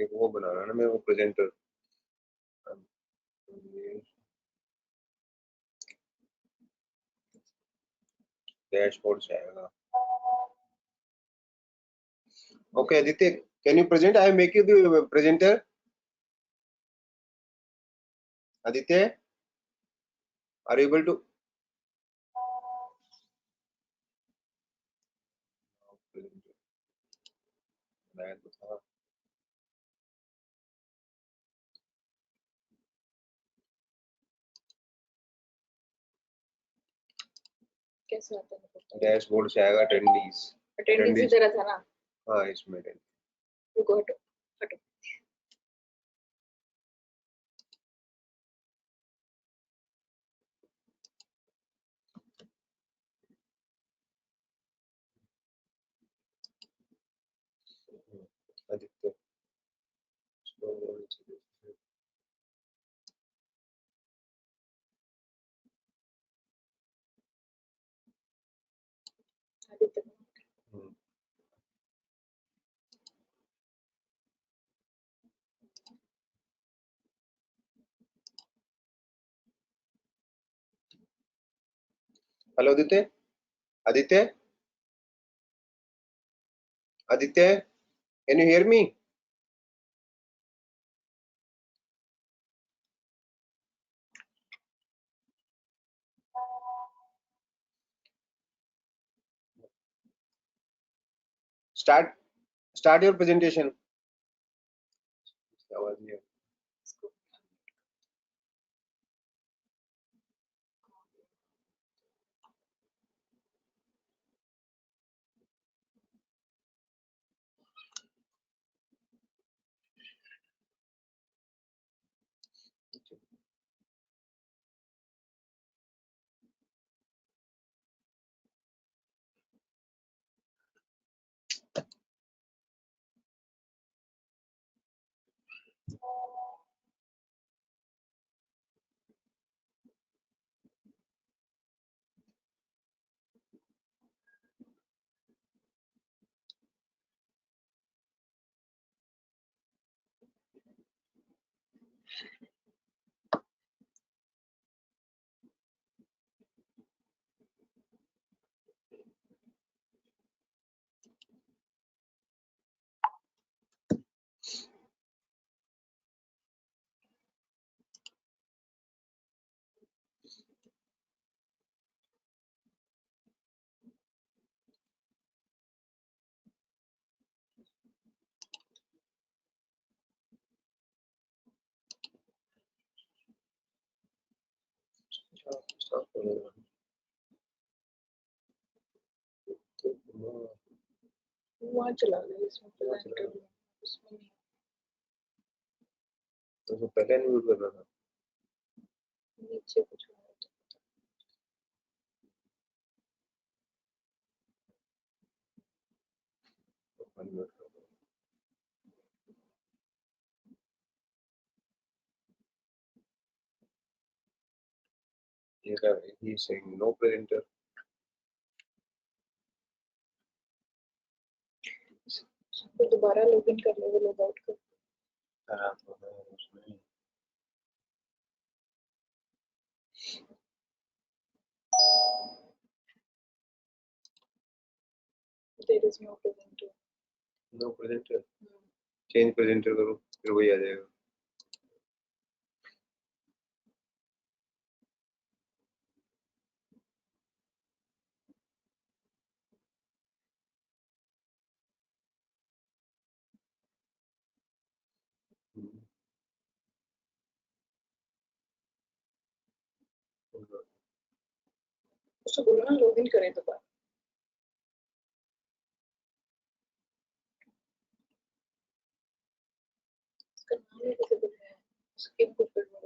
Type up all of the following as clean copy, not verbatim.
एक वो बनाना ना मेरे को प्रेजेंटर, डैशबोर्ड से आएगा। Okay Aditya, can you present? I make you the presenter. Aditya, are you able to? कैसे आता है? डैशबोर्ड से आएगा अटेंडीज। अटेंडेंस इधर था ना? हाँ इसमें रुको, हटो हटो। Aditya hello Aditya, Aditya, Aditya, can you hear me? Start your presentation. आवाज नहीं है। वहाँ चला गया इसमें प्रेजेंटर उसमें नहीं। तो पहले नहीं यूज करना था। नीचे कुछ हुआ है। He is saying no presenter. फिर दोबारा लॉगिन कर लो, लॉग आउट कर। खराब हो गया उसमें। There is no presenter. No presenter. Change presenter करो, फिर वही आ जाएगा। उसको बोलो ना लॉगिन करें दोबारा। इसका नाम ही कैसे बोलना है? स्किप कुछ कर दो।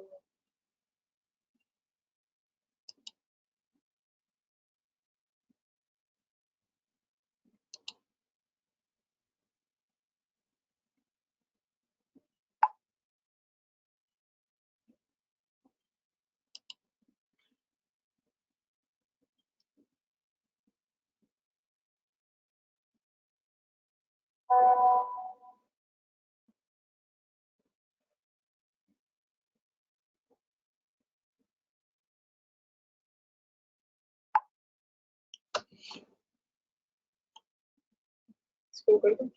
इसको कर दूं?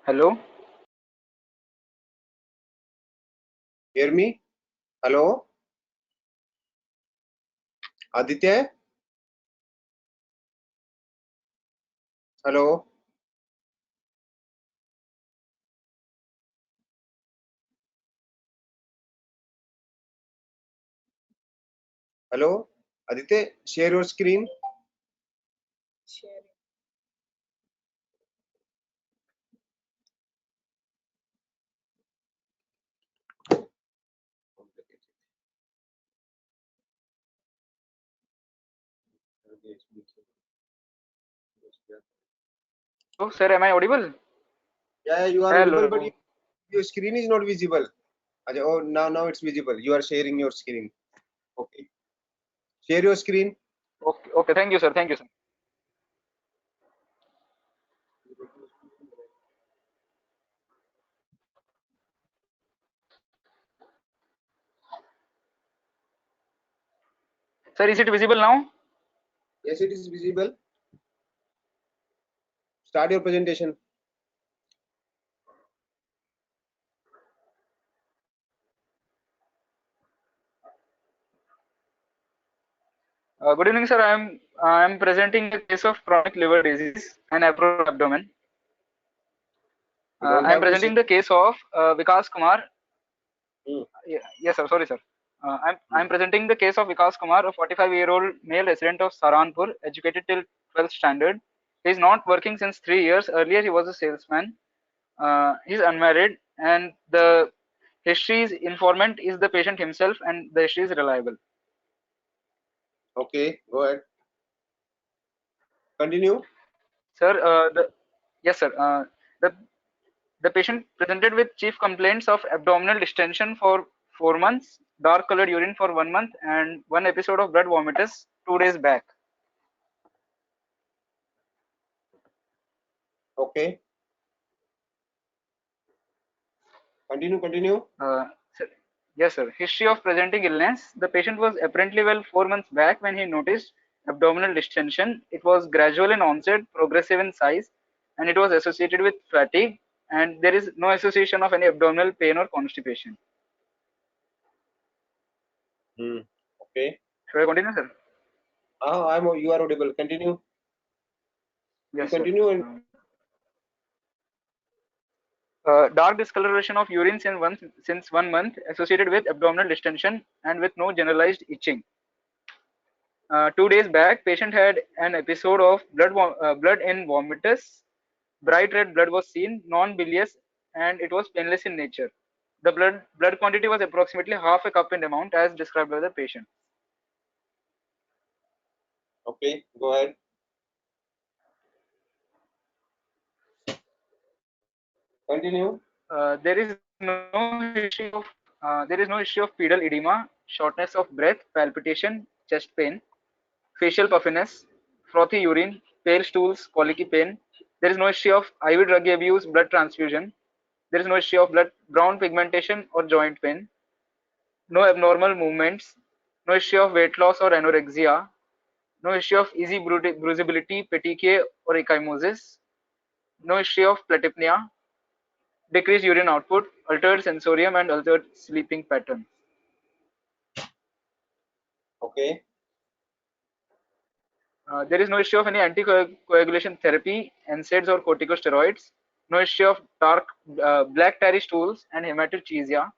Hello. Hear me? Hello? Aditya? Hello? Hello? Aditya, share your screen. Sharing. Oh, sir, am I audible? Yeah, you are Hello. audible, but your screen is not visible. Oh, now it's visible. You are sharing your screen. Okay. Share your screen. Okay, okay. Thank you, sir. Thank you, sir. Sir, is it visible now? Yes, it is visible. Start your presentation. Good evening, sir. I am presenting a case of chronic liver disease and abnormal abdomen. I am presenting the case of Vikas Kumar. Yes, sir. Sorry, sir. I'm presenting the case of Vikas Kumar, a 45-year-old male resident of Saranpur, educated till 12th standard. He is not working since 3 years. Earlier, he was a salesman. He's unmarried, and the history's informant is the patient himself, and the history is reliable. Okay, go ahead. Continue. Sir, yes, sir. The The patient presented with chief complaints of abdominal distension for 4 months, dark colored urine for 1 month, and one episode of blood vomitus 2 days back. Okay. Continue. Sir, yes, sir. History of presenting illness. The patient was apparently well 4 months back when he noticed abdominal distension. It was gradual in onset, progressive in size, and it was associated with fatigue. And there is no association of any abdominal pain or constipation. Okay. Should I continue, sir? You are audible. Continue. Yes, You sir. continue and Dark discoloration of urine since 1 month associated with abdominal distension and with no generalized itching. 2 days back, patient had an episode of blood in vomitus. Bright red blood was seen, non-bilious, and it was painless in nature. The blood quantity was approximately half a cup in amount, as described by the patient. okay, go ahead. Continue. There is no history of pedal edema, shortness of breath, palpitation, chest pain, facial puffiness, frothy urine, pale stools, colicky pain. There is no history of IV drug abuse, blood transfusion. There is no history of brown pigmentation or joint pain. No abnormal movements. No history of weight loss or anorexia. No history of easy bruisability, petechiae or ecchymosis. No history of platypnea, decreased urine output, altered sensorium, and altered sleeping pattern. Okay. There is no issue of any anticoagulation therapy, NSAIDs or corticosteroids. No history of black tarry stools and hematochezia.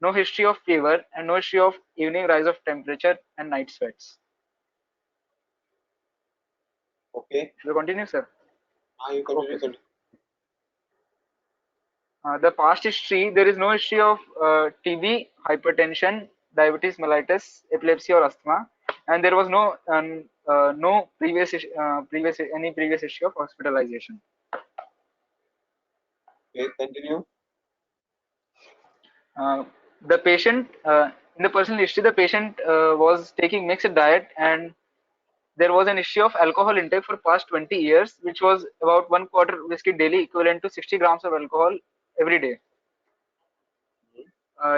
No history of fever and no history of evening rise of temperature and night sweats. Okay. Should we continue, sir? You continue. Okay, sir. The past history, there is no history of TB, hypertension, diabetes mellitus, epilepsy or asthma, and there was no previous history of hospitalization. Okay, continue. The patient in the personal history, the patient was taking mixed diet, and there was an issue of alcohol intake for past 20 years, which was about 1/4 whiskey daily, equivalent to 60 grams of alcohol every day.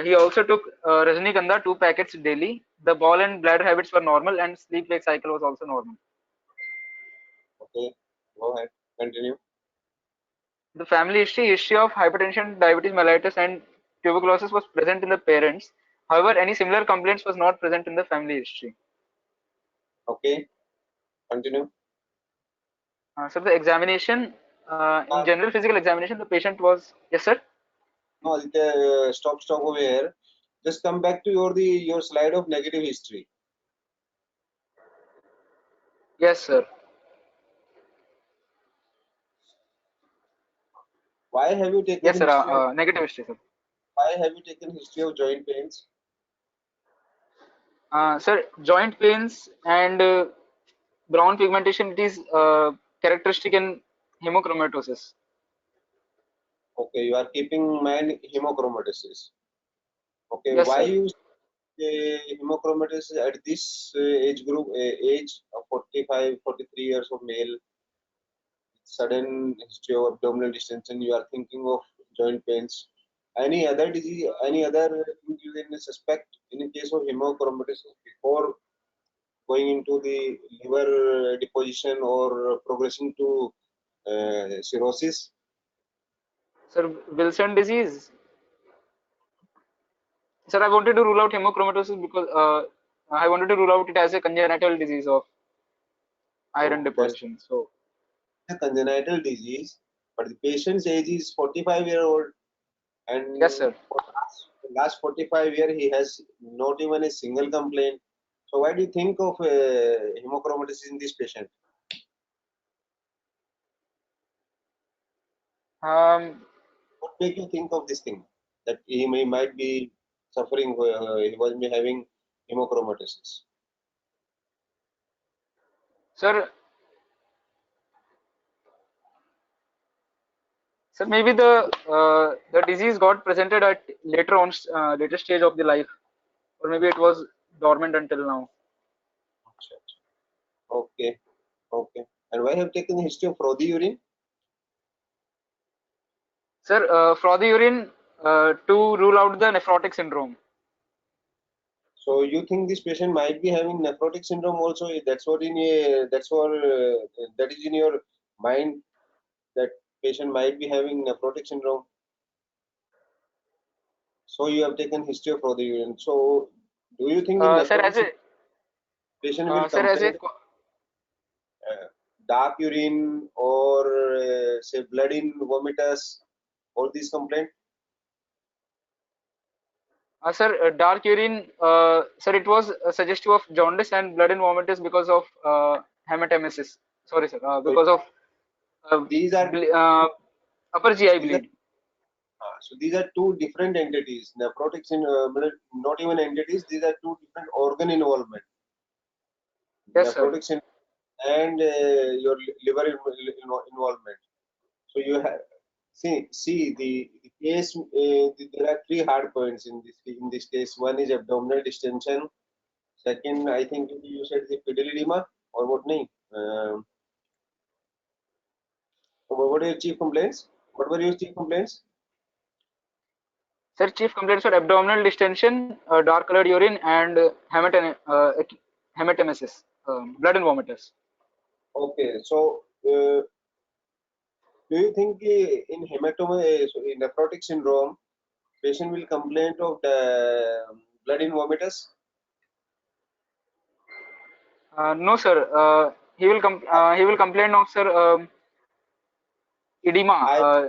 He also took Rajnikanda 2 packets daily. The bowel and bladder habits were normal, and sleep-wake cycle was also normal. Okay, go ahead. Continue. The family history of hypertension, diabetes mellitus, and tuberculosis was present in the parents. However, any similar complaints was not present in the family history. Okay, continue. So the examination, in general physical examination, the patient was, yes, sir. No, stop over here. Just come back to your slide of negative history. Yes, sir. Why have you taken Yes, sir. history of Negative history, sir. why have you taken history of joint pains? Sir, joint pains and brown pigmentation, it is characteristic in hemochromatosis. Okay, you are keeping mind hemochromatosis. Okay, Yes, why sir. you hemochromatosis at this age group, age of 45, 43 years of male, sudden history of abdominal distension, you are thinking of joint pains. Any other disease, any other thing you can suspect in the case of hemochromatosis before going into the liver deposition or progressing to cirrhosis? Sir, Wilson disease. Sir, I wanted to rule out hemochromatosis because I wanted to rule out it as a congenital disease of iron So that's deposition. So, a congenital disease, but the patient's age is 45-year-old, yes, and sir. for the last 45 years he has not even a single complaint. So why do you think of hemochromatosis in this patient? Um, What make you think of this thing that might be suffering? He was be having hemochromatosis. sir, Sir, maybe the disease got presented at later on, later stage of the life, or maybe it was dormant until now. Okay, okay. And why have taken the history of frothy urine? Sir, frothy urine to rule out the nephrotic syndrome. So you think this patient might be having nephrotic syndrome also? That's what that is in your mind, that patient might be having nephrotic syndrome. So you have taken history of frothy urine. So do you think in Sir, nephrotic as a syndrome, patient will sir, as a complain dark urine or say blood in vomitus, all these complaint? sir, dark urine, sir, it was suggestive of jaundice and blood in vomitus because of hematemesis. Sorry, sir, So because of these are upper GI these are bleed. so these are two different entities. Nephrotic not even entities. These are two different organ involvement. Yes, sir. Nephrotic syndrome and your liver involvement. So you have see the case. There are three hard points in this case. One is abdominal distension. Second, I think you said the pedal edema or what name? What are your chief complaints? What were your chief complaints? Sir, chief complaints were abdominal distension, dark colored urine, and hematemesis, blood in vomitus. Okay, so do you think in in nephrotic syndrome, patient will complain of the blood in vomitus? No, sir. He will complain of, sir, edema. I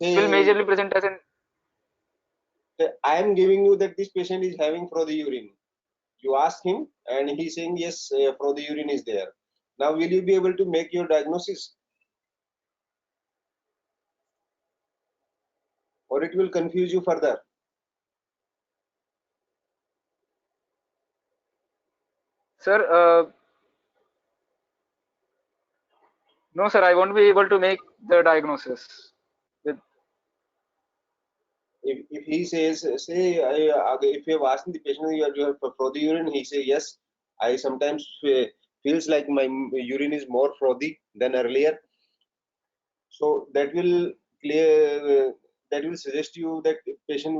It will say majorly present as an. I am giving you that this patient is having frothy urine. You ask him and he's saying yes, frothy urine is there. Now will you be able to make your diagnosis, or it will confuse you further? Sir, no, sir. I won't be able to make the diagnosis. With, If he says, say, if you have asked the patient, you have frothy urine, he say yes. I sometimes feels like my urine is more frothy than earlier. So that will clear. That will suggest you that patient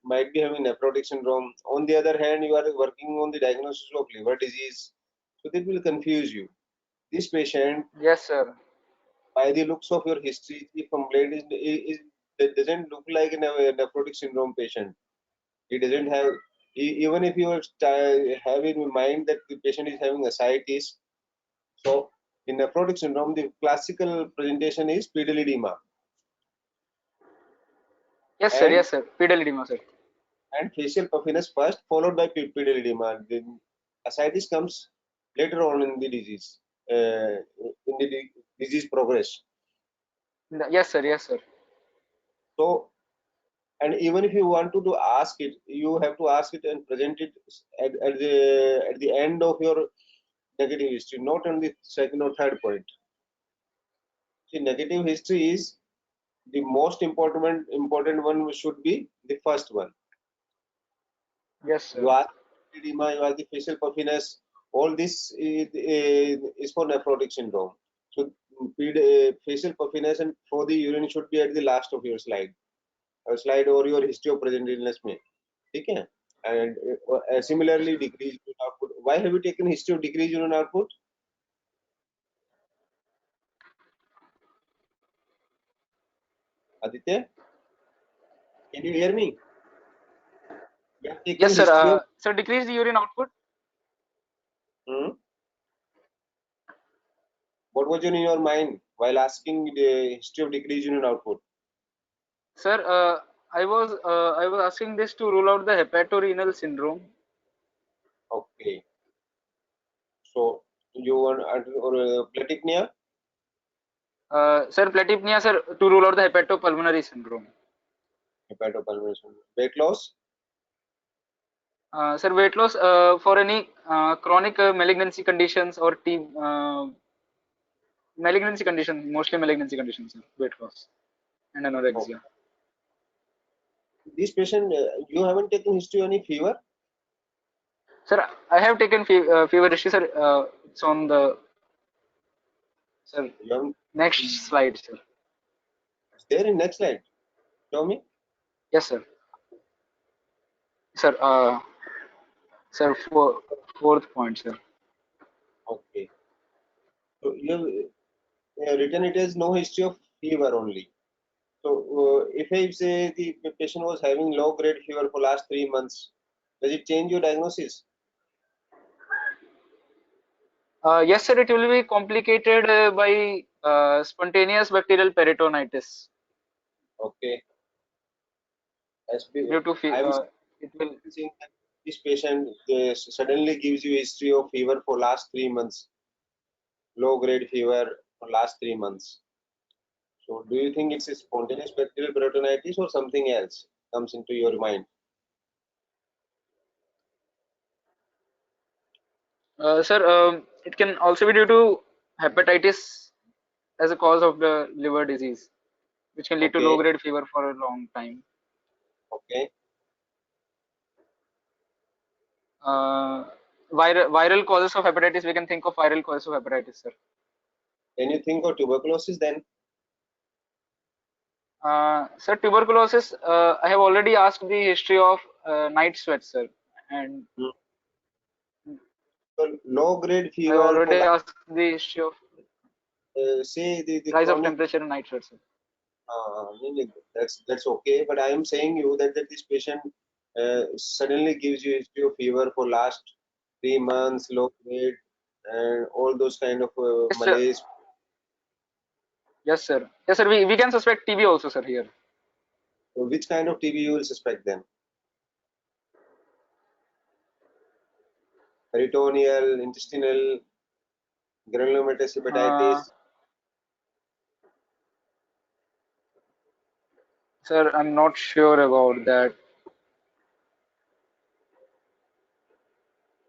might be having nephrotic syndrome. On the other hand, you are working on the diagnosis of liver disease, so that will confuse you. This patient, yes, sir. by the looks of your history, the complaint is that doesn't look like a nephrotic syndrome patient. He doesn't have, even if you have in mind that the patient is having ascites. So in nephrotic syndrome, the classical presentation is pedal edema Yes, sir. and Yes, sir. Pedal edema, sir. facial puffiness first, followed by pedal edema. The ascites comes later on in the disease, in the disease progress. Yes, sir. Yes, sir. So, and even if you want to ask it, you have to ask it and present it at the end of your negative history, not on the second or third point. See, negative history is the most important one should be the first one. Yes, You sir. ask edema, you ask the facial puffiness. All this is for nephrotic syndrome. So facial puffiness and for the urine should be at the last of your slide, or your history of present illness में, ठीक है? And similarly decreased urine output. Why have you taken history of decreased urine output? Aditya, can you hear me? You have taken Yes, sir. history of. Sir, decrease the urine output. Hmm? What was in your mind while asking the history of decreased urine output? Sir, I was asking this to rule out the hepatorenal syndrome. Okay. So you want or platypnea? Sir, platypnea, sir, to rule out the hepatopulmonary syndrome. Hepatopulmonary syndrome. Weight loss? Sir, weight loss for any chronic malignancy conditions or malignancy conditions, mostly malignancy conditions, sir, weight loss. and anorexia. This patient, you haven't taken history of any fever? Sir, I have taken fever history, sir. It's on the sir You haven't, next slide, sir. it's there in next slide. Show me. Yes, sir. Sir, sir, fourth point, sir. Okay. So you have written it as no history of fever only. So if I say the patient was having low grade fever for last 3 months, does it change your diagnosis? Yes, sir. It will be complicated by spontaneous bacterial peritonitis Okay. due to I'm it will. saying that this patient suddenly gives you history of fever for last 3 months, low grade fever for last 3 months. So do you think it's a spontaneous bacterial peritonitis or something else comes into your mind? Sir, it can also be due to hepatitis as a cause of the liver disease, which can lead to low Okay. grade fever for a long time. Okay. Uh, viral causes of hepatitis, we can think of viral causes of hepatitis, sir. Can you think of tuberculosis then? Sir, tuberculosis, I have already asked the history of night sweats, sir, and Hmm. So low grade I have fever for already asked the history of say the rise of chronic. temperature in night sweats, sir. That's okay, but I am saying you that this patient suddenly gives you history of fever for last 3 months, low grade, and all those kind of Yes, sir. malaise. Yes, sir. Yes, sir. We can suspect TB also, sir, here. So which kind of TB you will suspect then? Peritoneal, intestinal, granulomatous Uh, hepatitis. Sir, I'm not sure about that.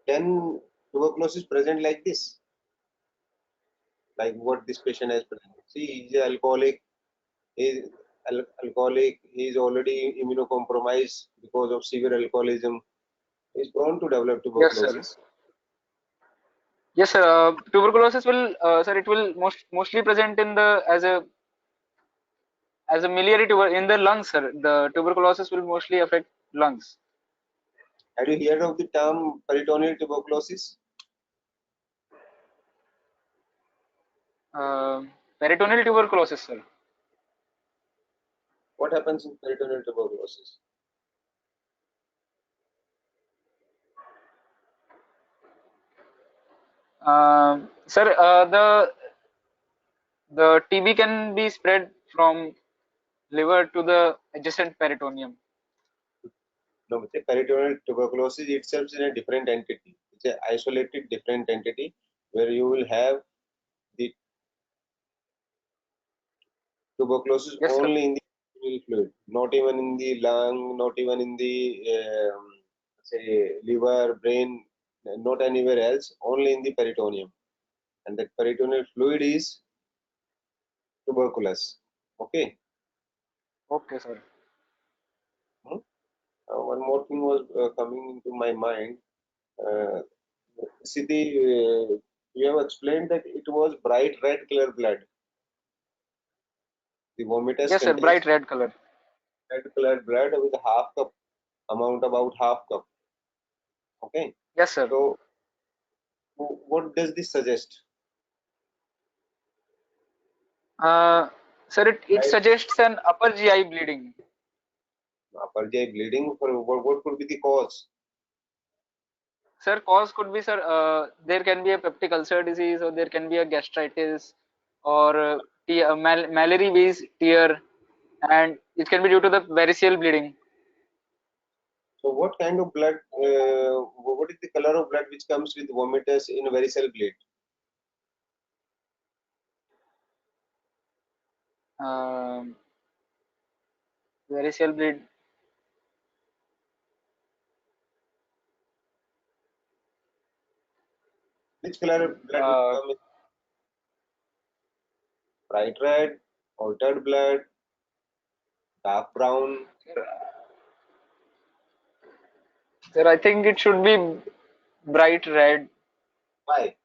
Can tuberculosis present like this? Like what this patient has presented? See, he's an alcoholic. He's alcoholic. He's already immunocompromised because of severe alcoholism. He's prone to develop Yes, sir. tuberculosis. Yes, sir. Tuberculosis will, sir, it will mostly present in the as a miliary tuber in the lungs, sir. The tuberculosis will mostly affect lungs. Have you heard of the term peritoneal tuberculosis? Uh, Peritoneal tuberculosis, sir. What happens in peritoneal tuberculosis? Sir, the TB can be spread from liver to the adjacent peritoneum. No, the peritoneal tuberculosis itself is a different entity. It's an isolated different entity where you will have the tuberculosis Yes, sir. only in the peritoneal fluid, not even in the lung, not even in the say liver, brain, not anywhere else, only in the peritoneum. And that peritoneal fluid is tuberculous. Okay. Okay, sir. Hmm? One more thing was coming into my mind. Uh, See, you have explained that it was bright red color blood. The vomitus Yes, sir. contains Bright red color. red colored blood with half cup amount, about half cup. Okay. Yes, sir. So, what does this suggest? Uh, Sir, it Right. suggests an upper GI bleeding. Upper GI bleeding. For what could be the cause? Sir, cause could be, sir, there can be a peptic ulcer disease, or there can be a gastritis, or Mallory Weiss tear, and it can be due to the variceal bleeding. So, what kind of blood? What is the color of blood which comes with vomitus in varicose bleed? Um, Variceal bleed. Which color of blood will Uh, come with bright red, altered blood? dark brown. Sir, I think it should be bright red. Why?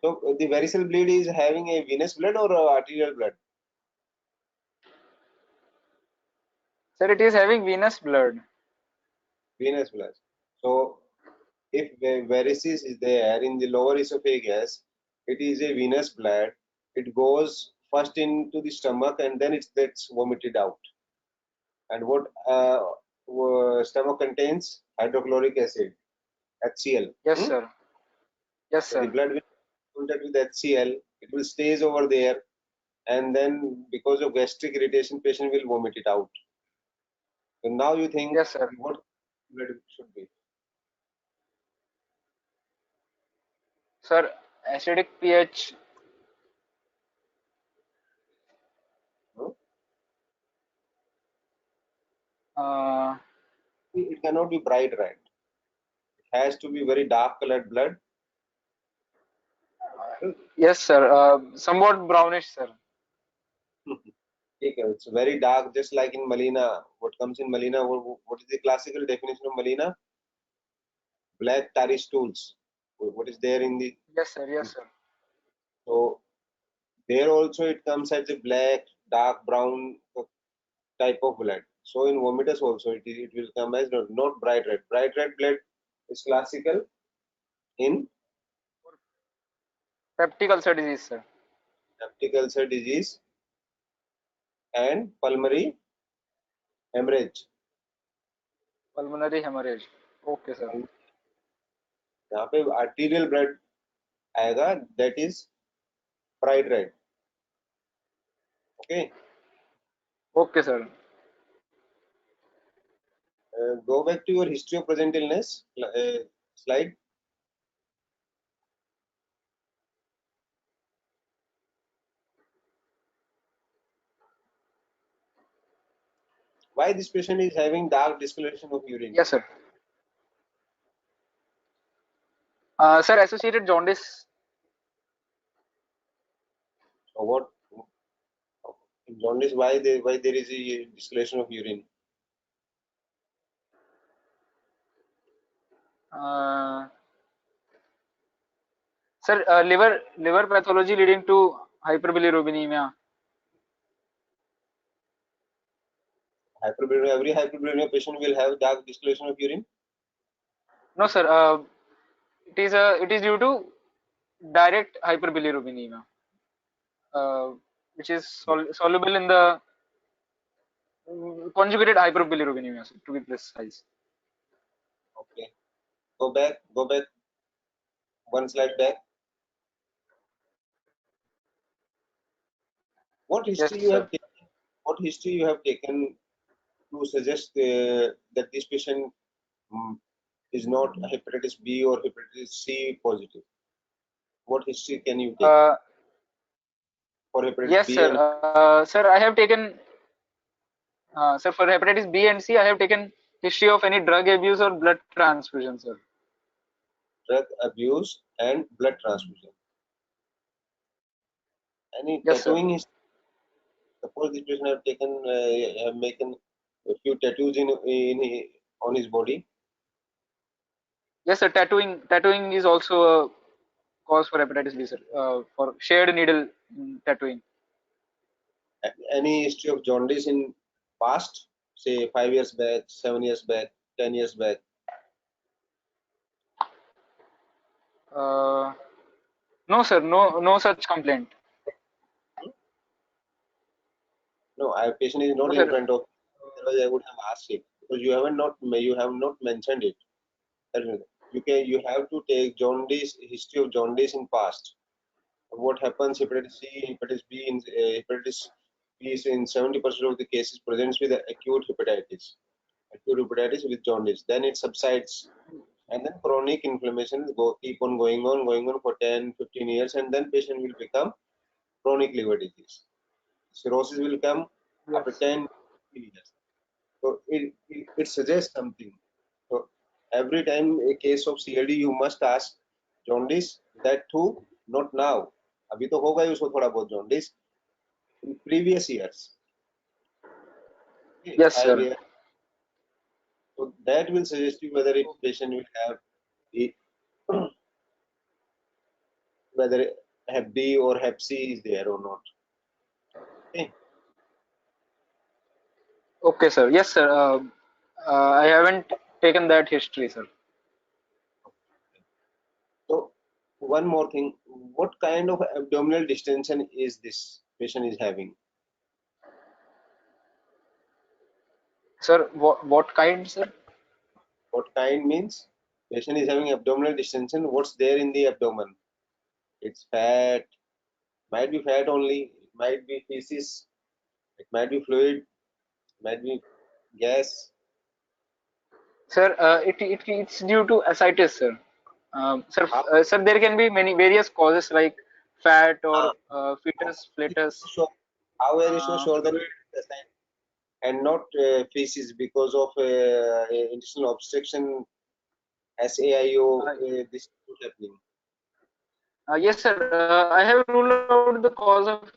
So the varicose bleed is having a venous blood or arterial blood? Sir, it is having venous blood. Venous blood. So if varices is there in the lower esophagus, it is a venous blood. It goes first into the stomach and then it gets vomited out. And what stomach contains? Hydrochloric acid, HCl. Yes, sir. Yes, So the sir. blood will contact with HCl. It will stays over there, and then because of gastric irritation, patient will vomit it out. So now you think Yes, sir. what blood should be? Sir, acidic pH. No? It cannot be bright red. It has to be very dark colored blood. Yes, sir. Somewhat brownish, sir. Okay, it's very dark, just like in Melina. What comes in Melina? What is the classical definition of Melina? Black tarry stools. What is there in the? Yes, sir. Yes, sir. So there also it comes as a black, dark brown type of blood. So in vomitus also it will come as not bright red. Bright red blood is classical in Peptic ulcer disease, sir. peptic ulcer disease and pulmonary hemorrhage. Pulmonary hemorrhage. Okay, sir. यहाँ पे arterial blood आएगा, that is bright red. Okay. Okay, sir. Go back to your history of present illness slide. Why this patient is having dark discoloration of urine? Yes, sir. Sir, associated jaundice. So what in jaundice? Why there is a discoloration of urine? Sir, liver pathology leading to hyperbilirubinemia. Hyperbilirubinemia. Every hyperbilirubinemia patient will have dark discoloration of urine. No, sir. It is due to direct hyperbilirubinemia, which is soluble in the conjugated hyperbilirubinemia, sir, to be precise. Okay. Go back. One slide back. What history Yes, you have sir. taken? What history you have taken to suggest that this patient is not hepatitis B or hepatitis C positive? What history can you take for hepatitis Yes, B sir. and Sir, I have taken. Sir, for hepatitis B and C, I have taken history of any drug abuse or blood transfusion, sir. drug abuse and blood transfusion? Any Yes, sir. tattooing history? Suppose this patient have taken have making a few tattoos in on his body. Yes, sir. Tattooing is also a cause for hepatitis B, sir. For shared needle tattooing. Any history of jaundice in past, say 5 years back, 7 years back, 10 years back? No, sir. No such complaint. No, our patient is No, not in sir. front of. Otherwise, I would have asked it because you have not mentioned it. You have to take jaundice, history of jaundice in past. What happens? Hepatitis C, hepatitis B, hepatitis B is in 70% of the cases presents with acute hepatitis with jaundice. Then it subsides, and then chronic inflammation keep on going on for 10, 15 years, and then patient will become chronic liver disease. Cirrhosis will come after Yes. 10, 15 years. So it suggests something. So every time a case of CLD, you must ask jaundice, that too, not now. अभी तो होगा ही उसको थोड़ा बहुत jaundice in previous years. Okay, Yes, 5 sir. years. So that will suggest you whether if patient will have whether Hep B or Hep C is there or not. Okay. Okay, sir. Yes, sir. I haven't taken that history, sir. So one more thing, what kind of abdominal distension is this patient is having? Sir, what kind, sir? What kind means patient is having abdominal distension. What's there in the abdomen? It's fat, might be fat only, it might be feces, it might be fluid, it might be gas. Sir, it's due to ascites, sir. Sir, How, sir, there can be many various causes like fat or uh, fetus, flatus, so how are you so sure that fluid. it's acid and not feces because of intestinal obstruction, SAIO, this is happening? Yes, sir. I have ruled out the cause of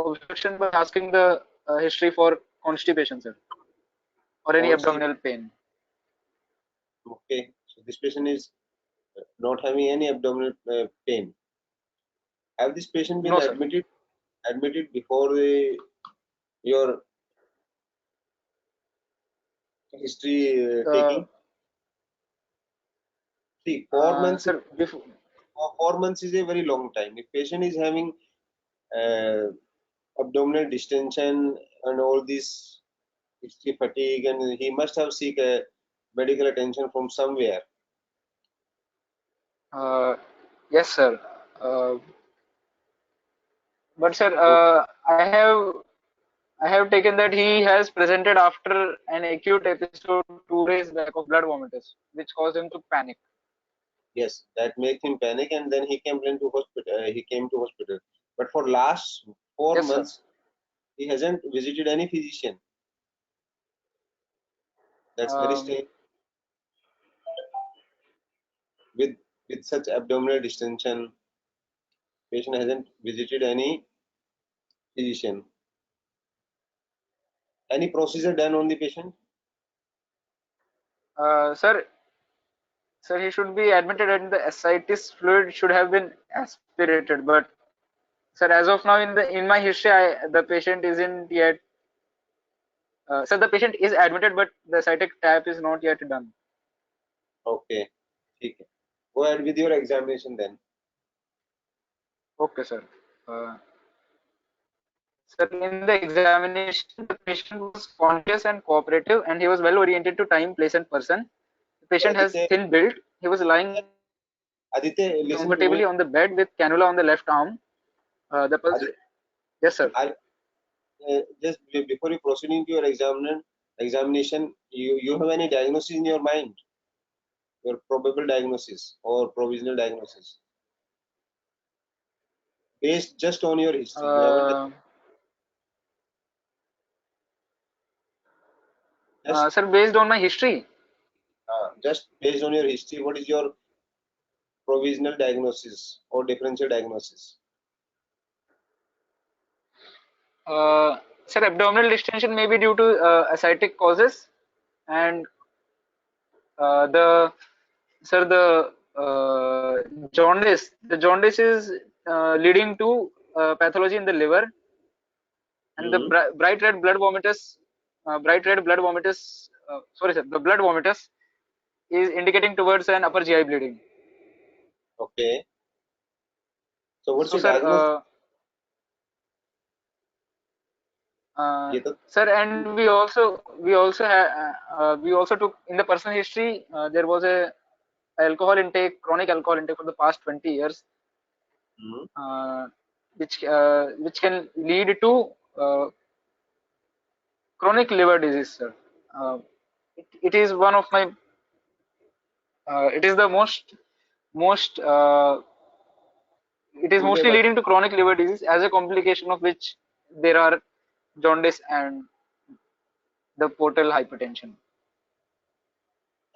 obstruction by asking the history for constipation, sir, or any abdominal pain. Okay, so this patient is not having any abdominal pain. Have this patient been No, sir. admitted before your history Uh, taking? See, 4 months. Sir, before. 4 months is a very long time. If patient is having uh, abdominal distension and all this history fatigue, and he must have seek medical attention from somewhere. Yes, sir. But sir, So, I have taken that he has presented after an acute episode 2 days back of blood vomitus, which caused him to panic. yes, that makes him panic, and then he came to hospital. He came to hospital. But for last four Yes, sir. months, he hasn't visited any physician. That's very Um, strange. With with such abdominal distension, patient hasn't visited any physician. Any procedure done on the patient? sir, sir, he should be admitted, and the ascites fluid should have been aspirated. But sir, as of now, in my history, the patient isn't yet. Sir, the patient is admitted, but the ascitic tap is not yet done. Okay. ठीक है. Go ahead with your examination then. Okay, sir. Uh, Sir, in the examination, the patient was conscious and cooperative, and he was well oriented to time, place, and person. The patient has Aditya, thin build. He was lying Aditya, listen to comfortably me. on the bed with cannula on the left arm. The pulse. Aditya, Yes, sir. just before you proceeding to your examination, you have any diagnosis in your mind? Your probable diagnosis or provisional diagnosis based just on your history. You haven't Uh, just Sir, based on my history, just based on your history. What is your provisional diagnosis or differential diagnosis? sir, abdominal distension may be due to ascitic causes, and the sir the jaundice is leading to pathology in the liver, and the Hmm. bright red blood vomitus, sorry sir, the blood vomitus is indicating towards an upper GI bleeding. Okay. So what's So your sir, diagnosis? ये तो sir, and we also took in the personal history, there was a chronic alcohol intake for the past 20 years, hmm. uh, which can lead to chronic liver disease, sir. It is one of my it is the most it is mostly Suitable. leading to chronic liver disease, as a complication of which there are jaundice and the portal hypertension.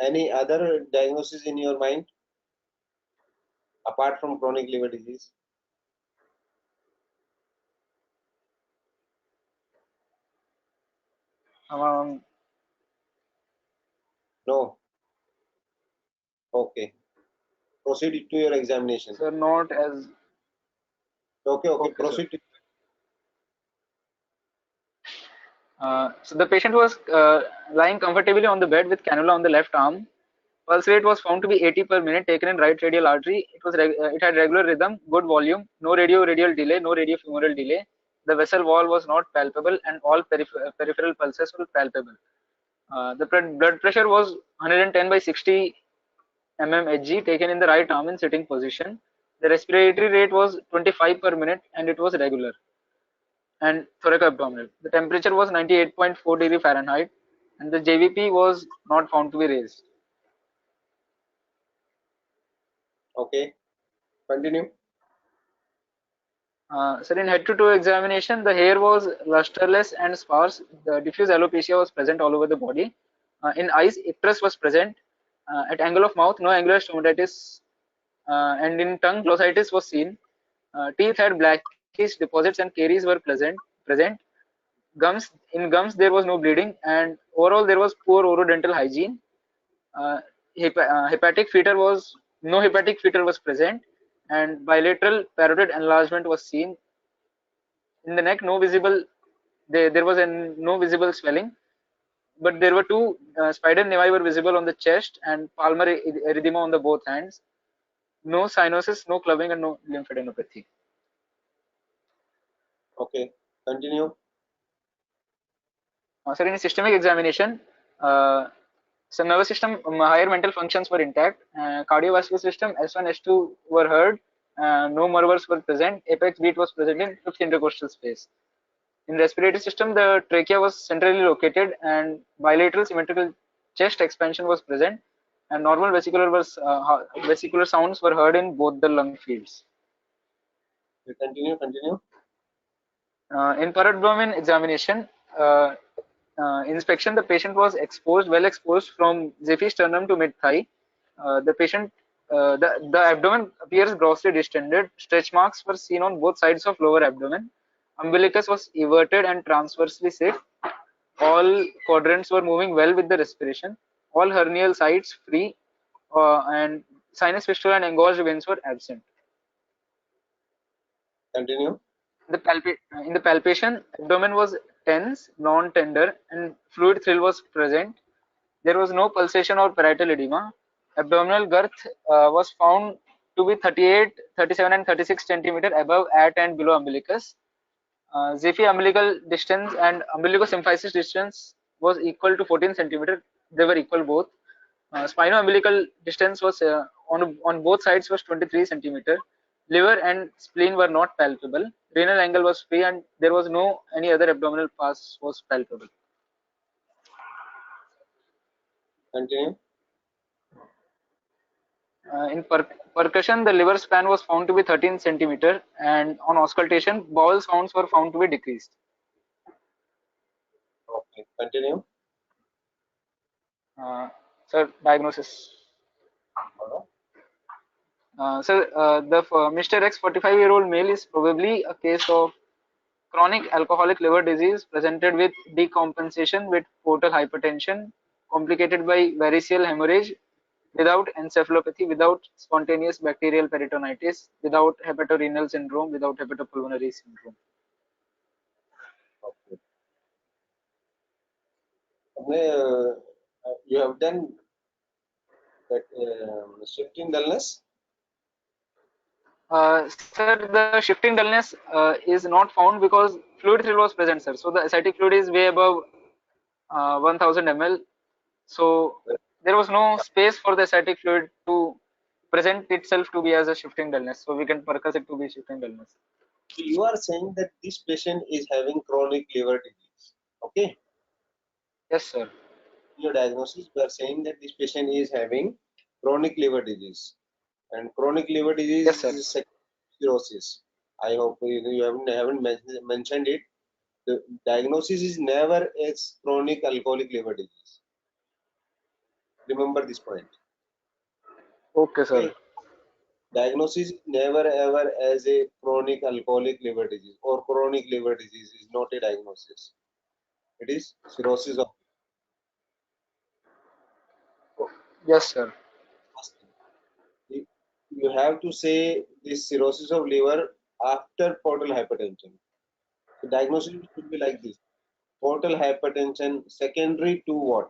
Any other diagnosis in your mind apart from chronic liver disease? No. Okay. Proceed to your examination. Sir, not as. Okay. Okay, sir. Proceed. So the patient was lying comfortably on the bed with cannula on the left arm. Pulse rate was found to be 80 per minute, taken in right radial artery. It had regular rhythm, good volume, no radial delay, no radiofemoral delay. The vessel wall was not palpable, and all peripheral pulses were palpable. The blood pressure was 110 by 60 mm Hg, taken in the right arm in sitting position. The respiratory rate was 25 per minute, and it was regular. And thoracoabdominal. The temperature was 98.4 degree Fahrenheit, and the JVP was not found to be raised. Okay. Continue. So in head-to-toe examination, the hair was lusterless and sparse. The diffuse alopecia was present all over the body. In eyes, icterus was present. At angle of mouth, no angular stomatitis, and in tongue, glossitis was seen. Teeth had blackish deposits and caries were present. In gums there was no bleeding, and overall there was poor orodental hygiene. Hepatic fetor was no hepatic fetor was present, and bilateral parotid enlargement was seen. In the neck, no visible there was no visible swelling, but there were two spider nevi were visible on the chest and palmar erythema on the both hands. No cyanosis, no clubbing, and no lymphadenopathy. Okay. Continue. So in systemic examination, so nervous system, higher mental functions were intact. Cardiovascular system, S1, S2 were heard. No murmurs were present. Apex beat was present in fifth intercostal space. In respiratory system, the trachea was centrally located, and bilateral symmetrical chest expansion was present, and normal vesicular sounds were heard in both the lung fields. Continue. In per abdomen examination, inspection, the patient was well exposed from Zephyr sternum to mid thigh. The abdomen appears grossly distended. Stretch marks were seen on both sides of lower abdomen. Umbilicus was everted and transversely safe. All quadrants were moving well with the respiration. All hernial sites free, and sinus fistula and engorged veins were absent. Continue. In the palpation, abdomen was tense, non-tender, and fluid thrill was present. There was no pulsation or parietal edema. Abdominal girth was found to be 38, 37, and 36 centimeter above, at, and below umbilicus. Zephyr umbilical distance and umbilicosymphysis distance was equal to 14 centimeter. They were equal both. Spino-umbilical distance was on both sides was 23 centimeter. Liver and spleen were not palpable. Renal angle was free, and there was no any other abdominal pass was palpable. Continue. In percussion, the liver span was found to be 13 centimeter, and on auscultation, bowel sounds were found to be decreased. Okay. Continue. Sir, diagnosis. The Mr. X 45-year-old male is probably a case of chronic alcoholic liver disease presented with decompensation with portal hypertension, complicated by variceal hemorrhage, without encephalopathy, without spontaneous bacterial peritonitis, without hepatorenal syndrome, without hepatopulmonary syndrome. Okay. You have done that shifting dullness. Sir, the shifting dullness is not found because fluid thrill was present, sir. So the ascitic fluid is way above 1000 ml. So there was no space for the ascitic fluid to present itself to be as a shifting dullness. So we can percuss it to be shifting dullness. So you are saying that this patient is having chronic liver disease. Okay. Yes, sir. Your diagnosis, we are saying that this patient is having chronic liver disease, and chronic liver disease Yes, sir. is cirrhosis. I hope you haven't mentioned it. The diagnosis is never as chronic alcoholic liver disease. Remember this point. Okay, sir. Okay. Diagnosis never ever as a chronic alcoholic liver disease or chronic liver disease is not a diagnosis. It is cirrhosis of Yes, sir. liver. You have to say this cirrhosis of liver after portal hypertension. The diagnosis should be like this: portal hypertension secondary to what?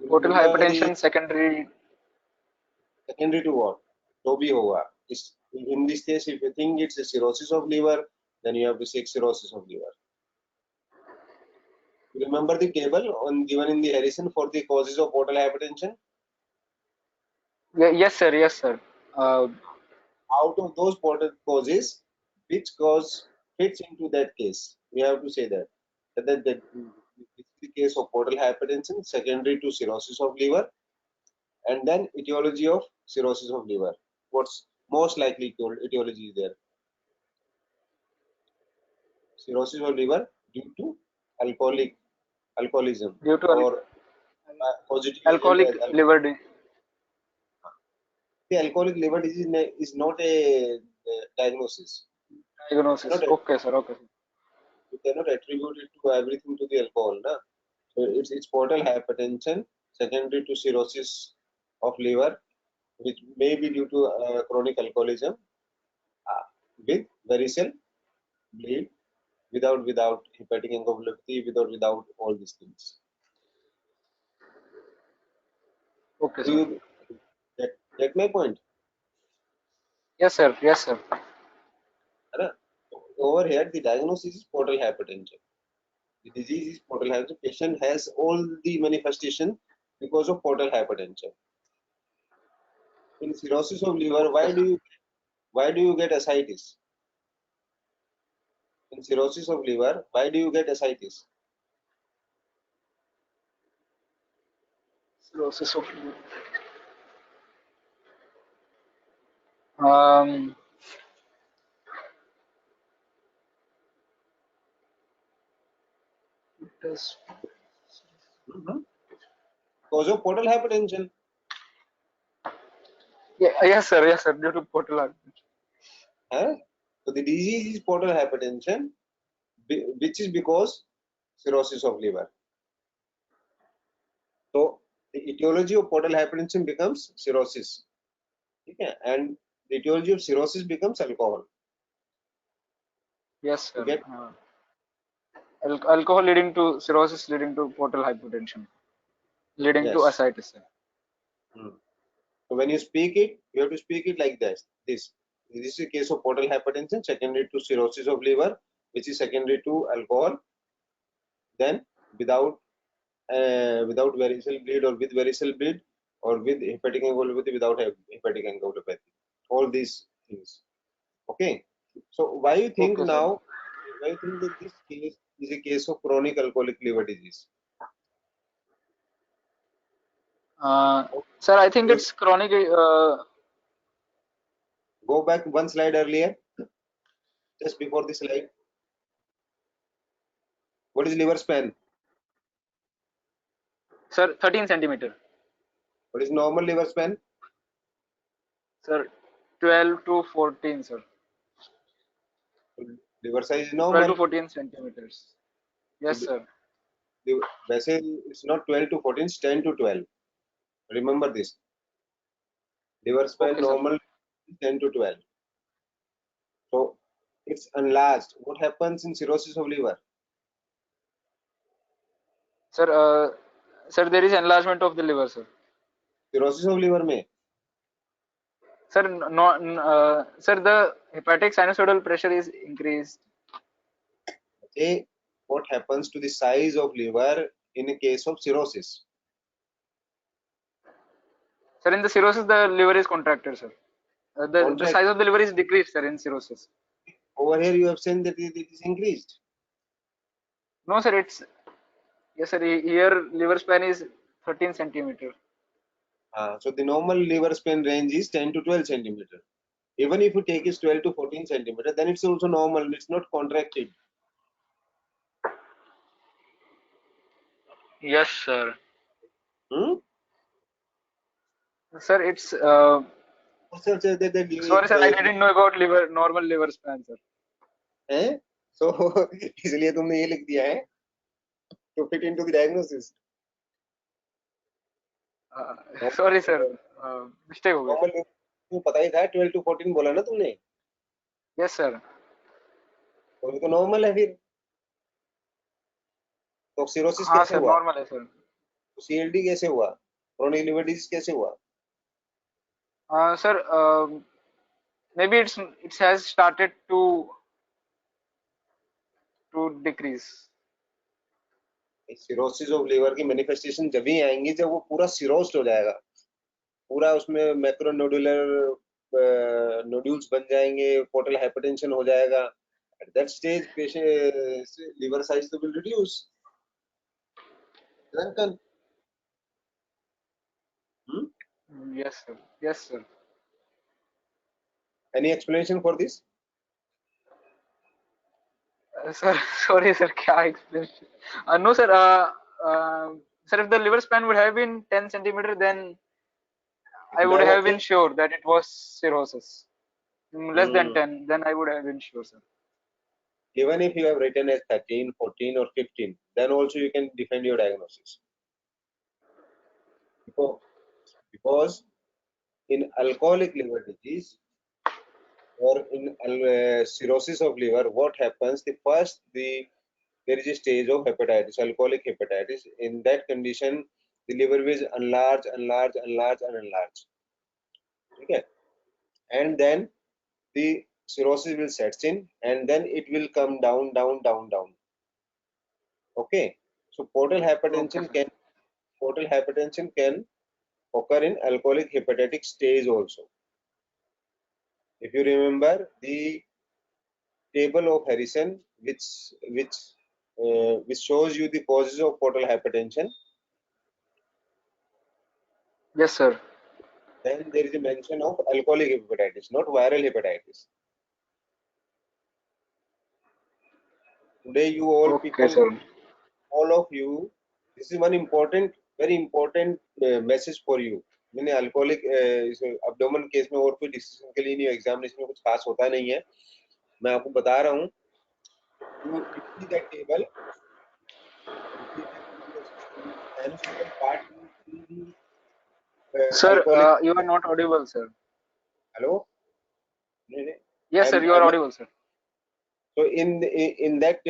You Portal remember the hypertension secondary. secondary to what? जो भी होगा. In this case, if you think it's a cirrhosis of liver, then you have to say cirrhosis of liver. You remember the table given in the Harrison for the causes of portal hypertension? Yes, sir. Yes, sir. Out of those portal causes, which cause fits into that case? We have to say that. That it's the case of portal hypertension secondary to cirrhosis of liver, and then etiology of cirrhosis of liver. What's most likely etiology is there? Cirrhosis of liver due to alcoholism Due to or positive alcoholic agent as liver disease. the alcoholic liver disease is not a diagnosis. Diagnosis. Not Okay, sir. Okay, sir. You cannot attribute it to everything to the alcohol. Na? So it's portal hypertension secondary to cirrhosis of liver, which may be due to chronic alcoholism with varicose bleed, without hepatic encephalopathy, without all these things. Okay, Do sir. you get my point? Yes, sir. Yes, sir. Over here, the diagnosis is portal hypertension. The disease is portal hypertension. Patient has all the manifestation because of portal hypertension. In cirrhosis of liver, why do you get ascites? In cirrhosis of liver, why do you get ascites? Cirrhosis of liver. Um. It does. Because of portal hypertension. Yeah, yes, sir. Yes, sir. Due to portal hypertension. Huh? So the disease is portal hypertension, which is because cirrhosis of liver. So the etiology of portal hypertension becomes cirrhosis. Okay? And the etiology of cirrhosis becomes alcohol. Yes, You sir. get Alcohol leading to cirrhosis, leading to portal hypertension, leading to yes. ascites, sir. So when you speak it, you have to speak it like this. This is a case of portal hypertension secondary to cirrhosis of liver, which is secondary to alcohol. Then without varicose bleed or with varicose bleed or with hepatic encephalopathy without hepatic encephalopathy. All these things. Okay. So why you think Okay, sir. now? Why you think that this case is a case of chronic alcoholic liver disease? Sir, I think it's chronic. Go back one slide earlier, just before the slide. What is liver span? Sir, 13 centimeter. What is normal liver span? Sir, 12 to 14, sir. Liver size is 12 to normal. 14 centimeters. Yes, sir. वैसे it's not 12 to 14, it's 10 to 12. Remember this. Liver span Okay, sir. normal is 10 to 12. So it's enlarged. What happens in cirrhosis of liver? Sir, sir, there is enlargement of the liver, sir. Cirrhosis of liver में Sir, sir, the hepatic sinusoidal pressure is increased. say what happens to the size of liver in a case of cirrhosis? Sir, in the cirrhosis, the liver is contracted, sir. The size of the liver is decreased, sir, in cirrhosis. Over here you have seen that it is increased. No, sir, it's yes, sir. Here liver span is 13 centimeter. So the normal liver span range is 10 to 12 centimeter. Even if you take is 12 to 14 centimeter, then it's also normal. It's not contracted. Yes, sir. Hmm? Sir, it's Sorry, sorry, sir. I didn't know about normal liver span, sir. Eh? So इसलिए तुमने ये लिख दिया है to fit into the diagnosis. Sorry sir, mistake हो गई. Normal तुम्हें पता ही था 12 to 14 बोला ना तुमने, Yes sir. तो ये तो नॉर्मल है फिर. तो सिरोसिस हाँ कैसे सर, हुआ, नॉर्मल है सर. तो सीएलडी कैसे हुआ, क्रोनिक लिवर डिजीज कैसे हुआ? Sir, maybe it has started to decrease. Cirrhosis of liver की मैनिफेस्टेशन जब ही आएंगी जब वो पूरा सिरोस्ड हो जाएगा, पूरा उसमें मैक्रोनोडुलर नोड्यूल्स बन जाएंगे, पोर्टल हाइपरटेंशन हो जाएगा. At that stage patient liver size तो will reduce. Yes sir. Yes sir. Any explanation for this? Sir, sorry sir, क्या explain? No sir. Sir, if the liver span would have been 10 centimeter, then I would Now have okay. been sure that it was cirrhosis. Less than Hmm. 10, then I would have been sure, sir. Even if you have written as 13, 14 or 15, then also you can defend your diagnosis. Because in alcoholic liver disease or in cirrhosis of liver, what happens? There is a stage of hepatitis, alcoholic hepatitis. In that condition, the liver will enlarge, enlarge, enlarge, and enlarge. Okay, and then the cirrhosis will set in, and then it will come down, down, down, down. Okay, so portal hypertension can occur in alcoholic hepatic stage also. If you remember the table of Harrison, which shows you the causes of portal hypertension, Yes, sir. then there is a mention of alcoholic hepatitis, not viral hepatitis. Today, you all Okay, people, sir. all of you, this is one important, very important message for you. मैंने alcoholic अब्डोमन case में और कोई decision के लिए नहीं, examination में कुछ खास होता नहीं है, मैं आपको बता रहा हूँ. You see that table, and certain part Sir, alcoholic. you are not audible, sir. Hello. नहीं, नहीं. Yes, sir, you are audible, sir. So in that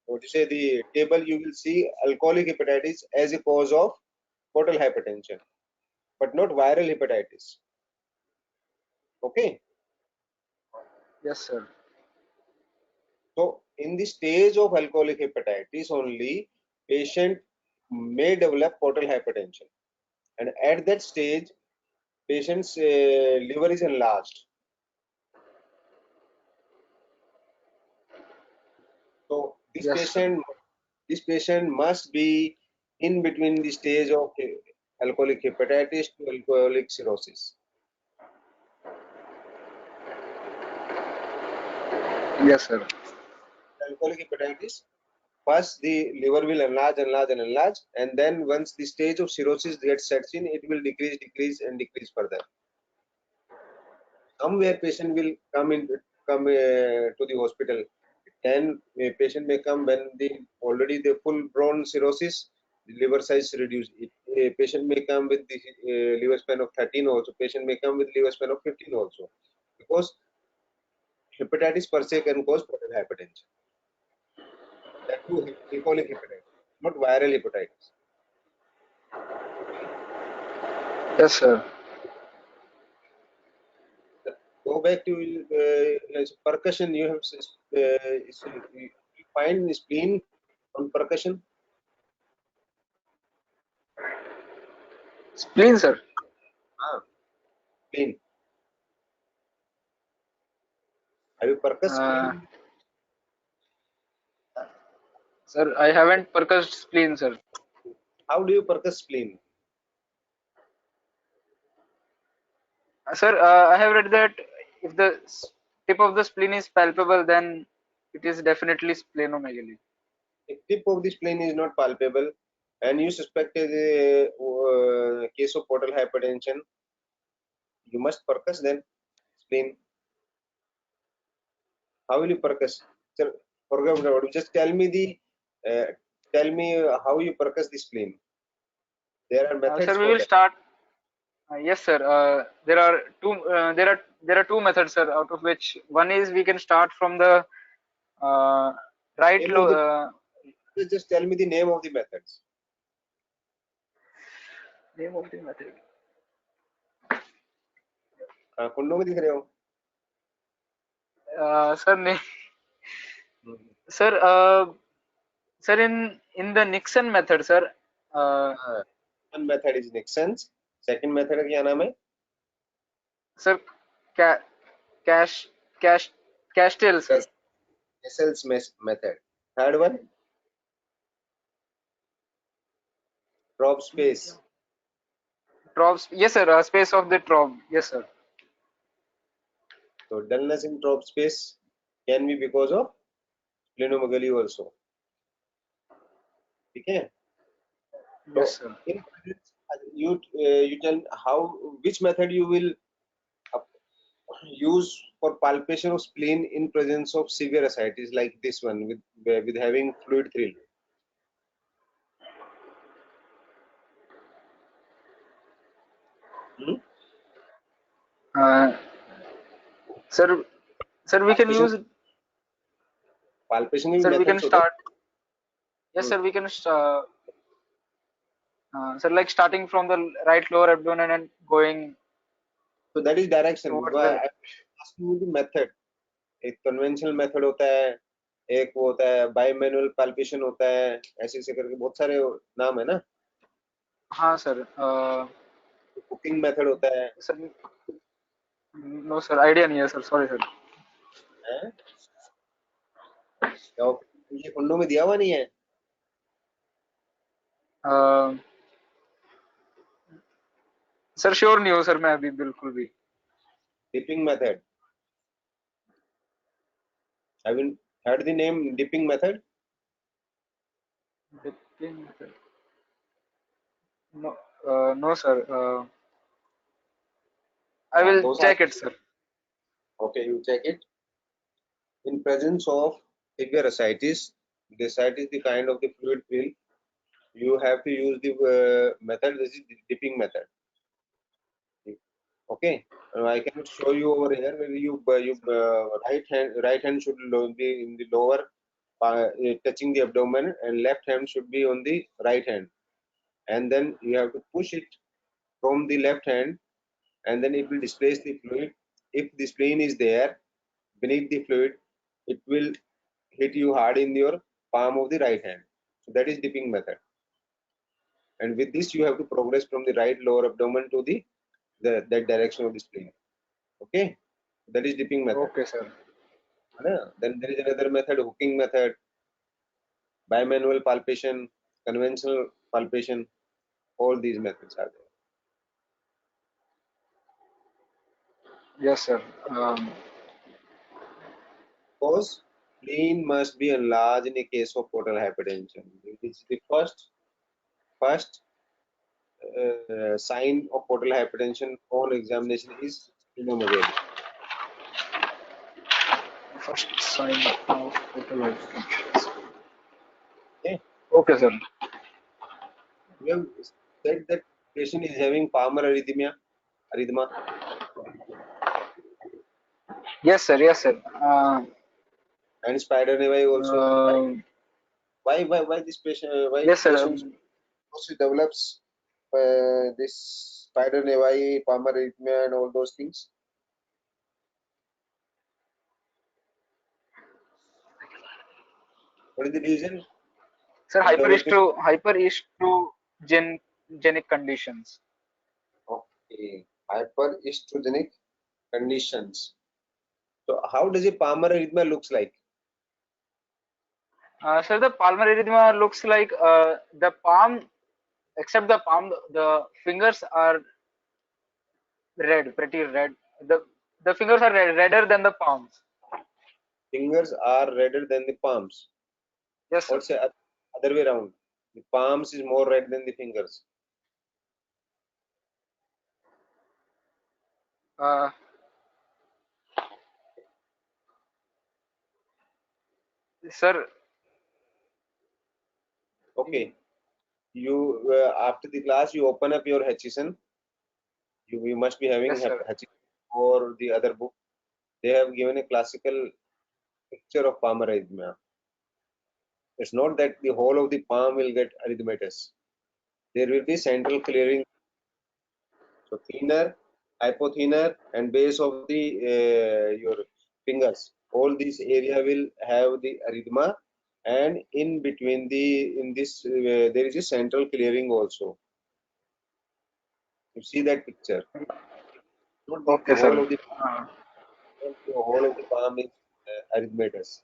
what you say, the table, you will see alcoholic hepatitis as a cause of portal hypertension, but not viral hepatitis. Okay. Yes, sir. So in the stage of alcoholic hepatitis only, patient may develop portal hypertension, and at that stage, patient's liver is enlarged. So this Yes, sir. patient must be in between the stage of alcoholic hepatitis to alcoholic cirrhosis. Yes, sir. Alcoholic hepatitis, first the liver will enlarge, enlarge, and enlarge, and then once the stage of cirrhosis gets sets in, it will decrease, decrease, and decrease further. Somewhere patient will come to the hospital. Then a patient may come when already the full blown cirrhosis, the liver size reduced. A patient may come with the liver span of 13 also. Patient may come with liver span of 15 also, because hepatitis per se can cause portal hypertension. That too alcoholic hepatitis, not viral hepatitis. Yes, sir. Go back to percussion. You have you find spleen on percussion. Spleen, sir. Spleen. Have you percussed spleen? Sir, I haven't percussed spleen, sir. How do you percuss spleen? Sir, I have read that if the tip of the spleen is palpable, then it is definitely splenomegaly. If tip of the spleen is not palpable and you suspect a case of portal hypertension, you must percuss then spleen. How will you percuss? Forget about it. Just tell me how you percuss the spleen. There are methods Sir, we for will that. start. Yes, sir. There are two. There are two methods, sir. Out of which one is we can start from the right Name low. of just tell me the name of the methods. Name of the method. कुंडों में दिख रहे हो? Sir, sir, sir, in the Nixon method, sir. One method is Nixon's. Second method का क्या नाम है? Sir, cash, Castile, sir. Castell's method. Third one, drop space. Drops. Yes, sir. Space of the drop. Yes, sir. So dullness in drop space can be because of splenomegaly also. Okay. Yes, So sir. you tell how which method you will use for palpation of spleen in presence of severe ascites like this one with having fluid thrill. Sir, we can use. Palpation की Sir, we can methods होते हैं. start. Yes, sir. We can. Sir, like starting from the right lower abdomen and going. So that is direction. towards I the. asking you the method. एक conventional method होता है, एक वो होता है bimanual palpation होता है, ऐसे ऐसे करके बहुत सारे नाम है ना. हाँ sir. Cooking method होता है. Sir, no sir. Idea नहीं है sir. Sorry sir. हैं? तो ये कुंडों में दिया हुआ नहीं है. सर श्योर नहीं हो सर मैं अभी बिल्कुल भी. Dipping method. Have you heard the name dipping method? Dipping method. No, no sir. I will Those check are, it sir. okay, you check it. In presence of severe ascites, the ascites is the kind of the fluid fill. You have to use the method. This is the dipping method. Okay, I can show you over here where you right hand should be in the lower touching the abdomen, and left hand should be on the right hand, and then you have to push it from the left hand, and then it will displace the fluid. If the spleen is there beneath the fluid, it will hit you hard in your palm of the right hand. So that is dipping method. And with this, you have to progress from the right lower abdomen to that direction of the spleen. Okay, that is dipping method. Okay sir. Then there is another method, hooking method, bimanual palpation, conventional palpation. All these methods are there. Yes sir. Because spleen must be enlarged in a case of portal hypertension. This is the first sign of portal hypertension on examination is splenomegaly. First sign of total hypertension. Okay. Okay sir. We have said that patient is having Palmer arrhythmia. Yes sir. Yes sir. And spider nevi also. Right? Why this patient? Why Yes sir. patient mostly develops this spider nevi, Palmer arrhythmia, and all those things? What is the reason? Sir, hyperestrogenic conditions. Okay, hyperestrogenic conditions. So how does a Palmer arrhythmia looks like? Sir, the palmar arrhythmia looks like the palm, except the palm, the fingers are red, pretty red. The fingers are redder than the palms. Fingers are redder than the palms. Yes sir. Or say other way around. The palms is more red than the fingers. Sir, Okay. You after the class, you open up your Hutchison. You must be having yes, sir. Hutchison or the other book. They have given a classical picture of palmar arrhythmia. It's not that the whole of the palm will get erythematous. There will be central clearing. So thinner, hypothinner, and base of the your fingers. All this area will have the arrhythmia, and in between in this there is a central clearing also. You see that picture. Not the Okay, whole sir. of the palm is erythematous.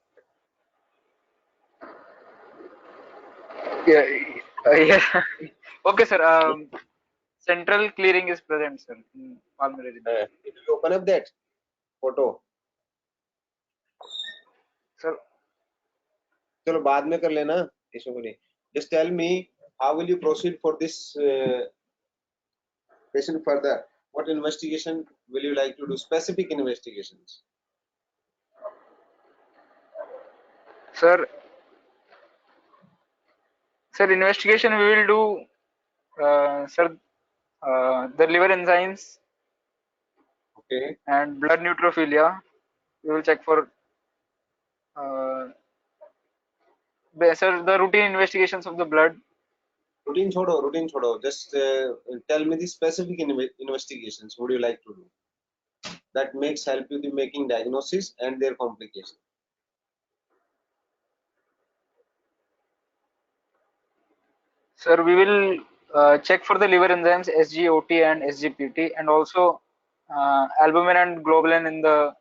Yeah, yeah. Okay, sir. Central clearing is present, sir, in pulmonary arrhythmia. If you open up that photo, Sir, चलो बाद में कर लेना issue को नहीं. Just tell me how will you proceed for this patient further? What investigation will you like to do? Specific investigations. sir, sir, investigation we will do, sir, the liver enzymes Okay. and blood neutrophilia. We will check for, sir, the routine investigations of the blood. Routine chodo. Just tell me the specific investigations. Would you like to do? That makes help you in making diagnosis and their complications. Sir, we will check for the liver enzymes SGOT and SGPT, and also albumin and globulin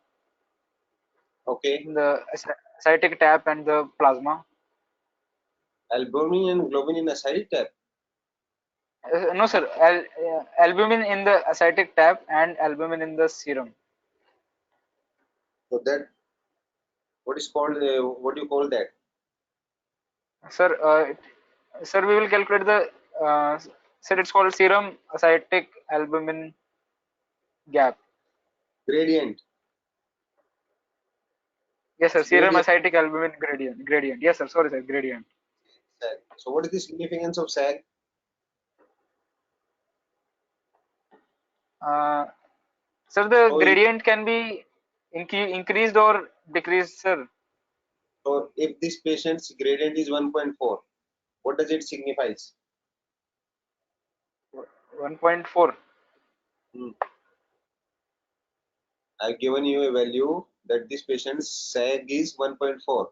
Okay. in the ascitic tap and the plasma. Albumin and globin in ascitic tap. No, sir. Albumin in the ascitic tap and albumin in the serum. So that what is called what do you call that? Sir, sir, we will calculate the. Sir, it's called serum ascitic albumin gap. Gradient. Yes, sir. It's Serum gradient. ascitic albumin gradient. Gradient. Yes, sir. Sorry, sir. Gradient. SAG. So what is the significance of SAG? Uh, Sir, the So, gradient can be increased or decreased, sir. so if this patient's gradient is 1.4, what does it signifies? 1.4. Hmm. I've given you a value that this patient's SAG is 1.4.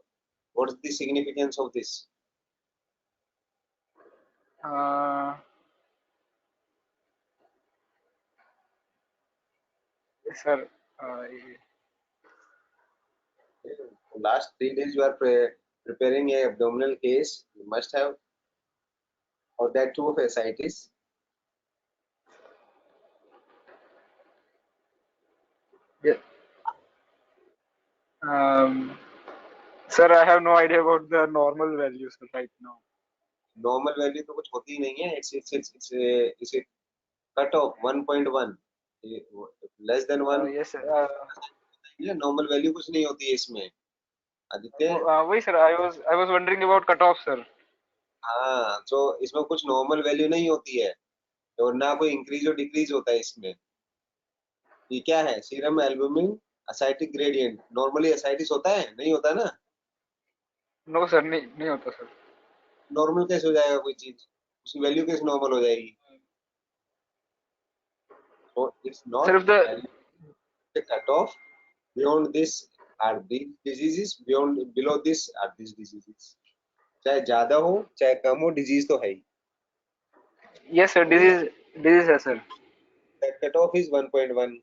What's the significance of this? Sir, Last 3 days you are preparing a abdominal case. You must have, or that too of ascites. yeah. Um, Sir, I have no idea about the normal values right now. Normal value तो कुछ होती ही नहीं है. It's a cut off 1.1. Less than 1. Yes, sir. Normal value कुछ नहीं होती है इसमें. Aditya. Wait, sir. I was wondering about cutoff, sir. हाँ, तो इसमें कुछ नॉर्मल वैल्यू नहीं होती है और ना कोई इंक्रीज और डिक्रीज होता है इसमें. ये क्या है? Serum albumin Asiatic gradient. Normally ascites होता है? नहीं होता ना. No, sir. नहीं होता, sir. नॉर्मल कैसे हो जाएगा कोई चीज? उसकी वैल्यू कैसे नॉर्मल हो जाएगी? So it's Sir, not if the the cutoff. Beyond this are these diseases. Below this are these diseases. चाहे ज्यादा हो चाहे कम हो, डिजीज तो है ही. yes, sir. This is sir. That cutoff is 1.1.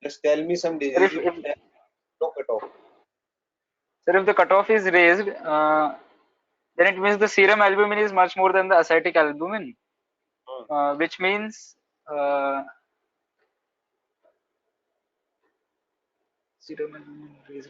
Just tell me some Sir, diseases which have no cutoff. if the cutoff is raised, then it means the serum albumin is much more than the ascitic albumin, which means serum albumin raised.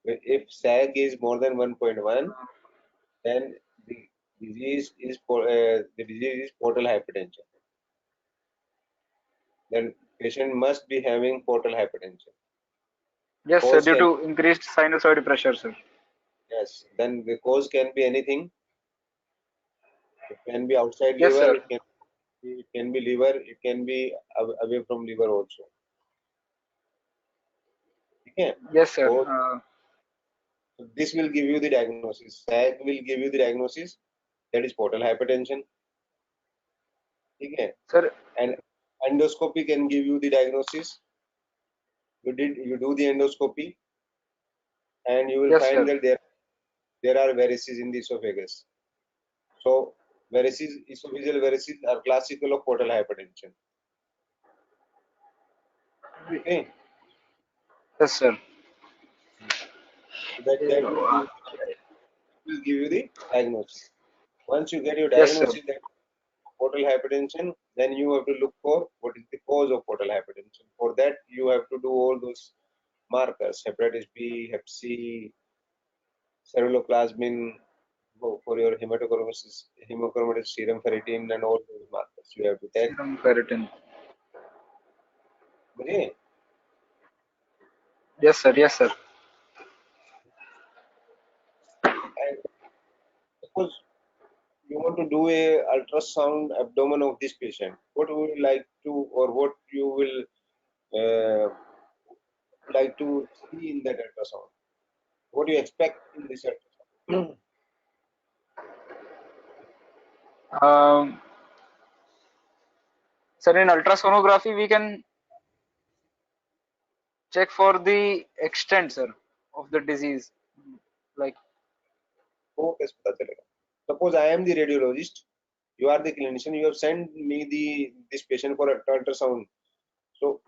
If SAG is more than 1.1, then the disease is portal hypertension. Then patient must be having portal hypertension. Yes, sir. Cause Due can, to increased sinusoid pressure, sir. yes. Then the cause can be anything. It can be outside Yes, liver. sir. It can be liver. It can be away from liver also. Okay. Yes, sir. So this will give you the diagnosis. SAG will give you the diagnosis. That is portal hypertension. Okay. Sir. And endoscopy can give you the diagnosis. You do the endoscopy, and you will Yes, find sir. that there are varices in the esophagus. So varices, esophageal varices are classical of portal hypertension. Okay. Yes, sir. That will give you the diagnosis. Once you get your Yes, sir. diagnosis that portal hypertension, then you have to look for what is the cause of portal hypertension. For that, you have to do all those markers: hepatitis B, Hep C, ceruloplasmin, for your hemochromatous serum ferritin, and all those markers you have to take. Serum ferritin. Okay. Yes, sir. Yes, sir. And suppose you want to do a ultrasound abdomen of this patient, what would you like to, or what you will like to see in that ultrasound? What do you expect in this ultrasound? Sir, in ultrasonography, we can check for the extent, sir, of the disease. Like, वो कैसे पता चलेगा? Suppose I am the radiologist, you are the clinician, you have sent me this patient for ultrasound. So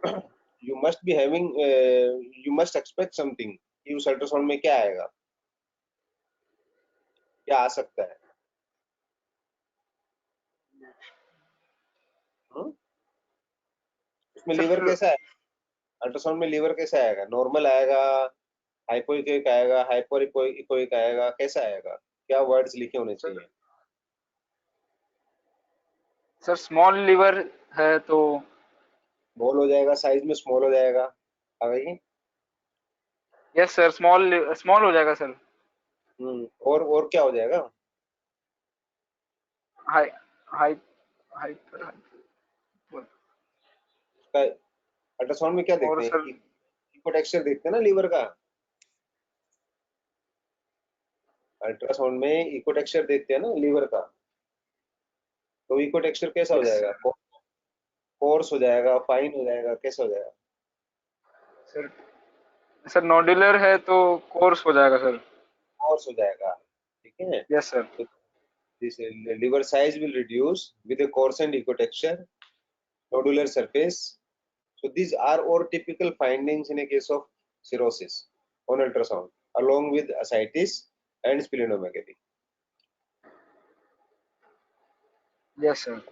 you must be having, you must expect something. कि उस ultrasound में क्या आएगा? क्या आ सकता है? उसमें लीवर कैसा है? अल्ट्रासाउंड में लीवर कैसा आएगा? नॉर्मल आएगा, हाइपोइक आएगा, हाइपर इकोइक आएगा, कैसा आएगा? क्या वर्ड्स लिखे होने चाहिए? सर स्मॉल लिवर है तो स्मॉल हो जाएगा, साइज में स्मॉल हो जाएगा, आ गई? यस सर, स्मॉल हो जाएगा सर। और क्या हो जाएगा? हाई हाई हाइपर अल्ट्रासाउंड में क्या देखते हैं? इको टेक्सचर देखते हैं ना लीवर का। अल्ट्रासाउंड में इको टेक्सचर देखते हैं ना लीवर का, तो इको टेक्सचर कैसा हो जाएगा? कोर्स हो जाएगा, फाइन हो जाएगा, कैसा हो जाएगा? सर नोडुलर है तो कोर्स हो जाएगा सर। कोर्स हो जाएगा, ठीक है। Yes sir. This liver size will reduce with a coarsened echo texture, nodular surface. So these are all typical findings in a case of cirrhosis on ultrasound, along with ascites and splenomegaly. Yes sir.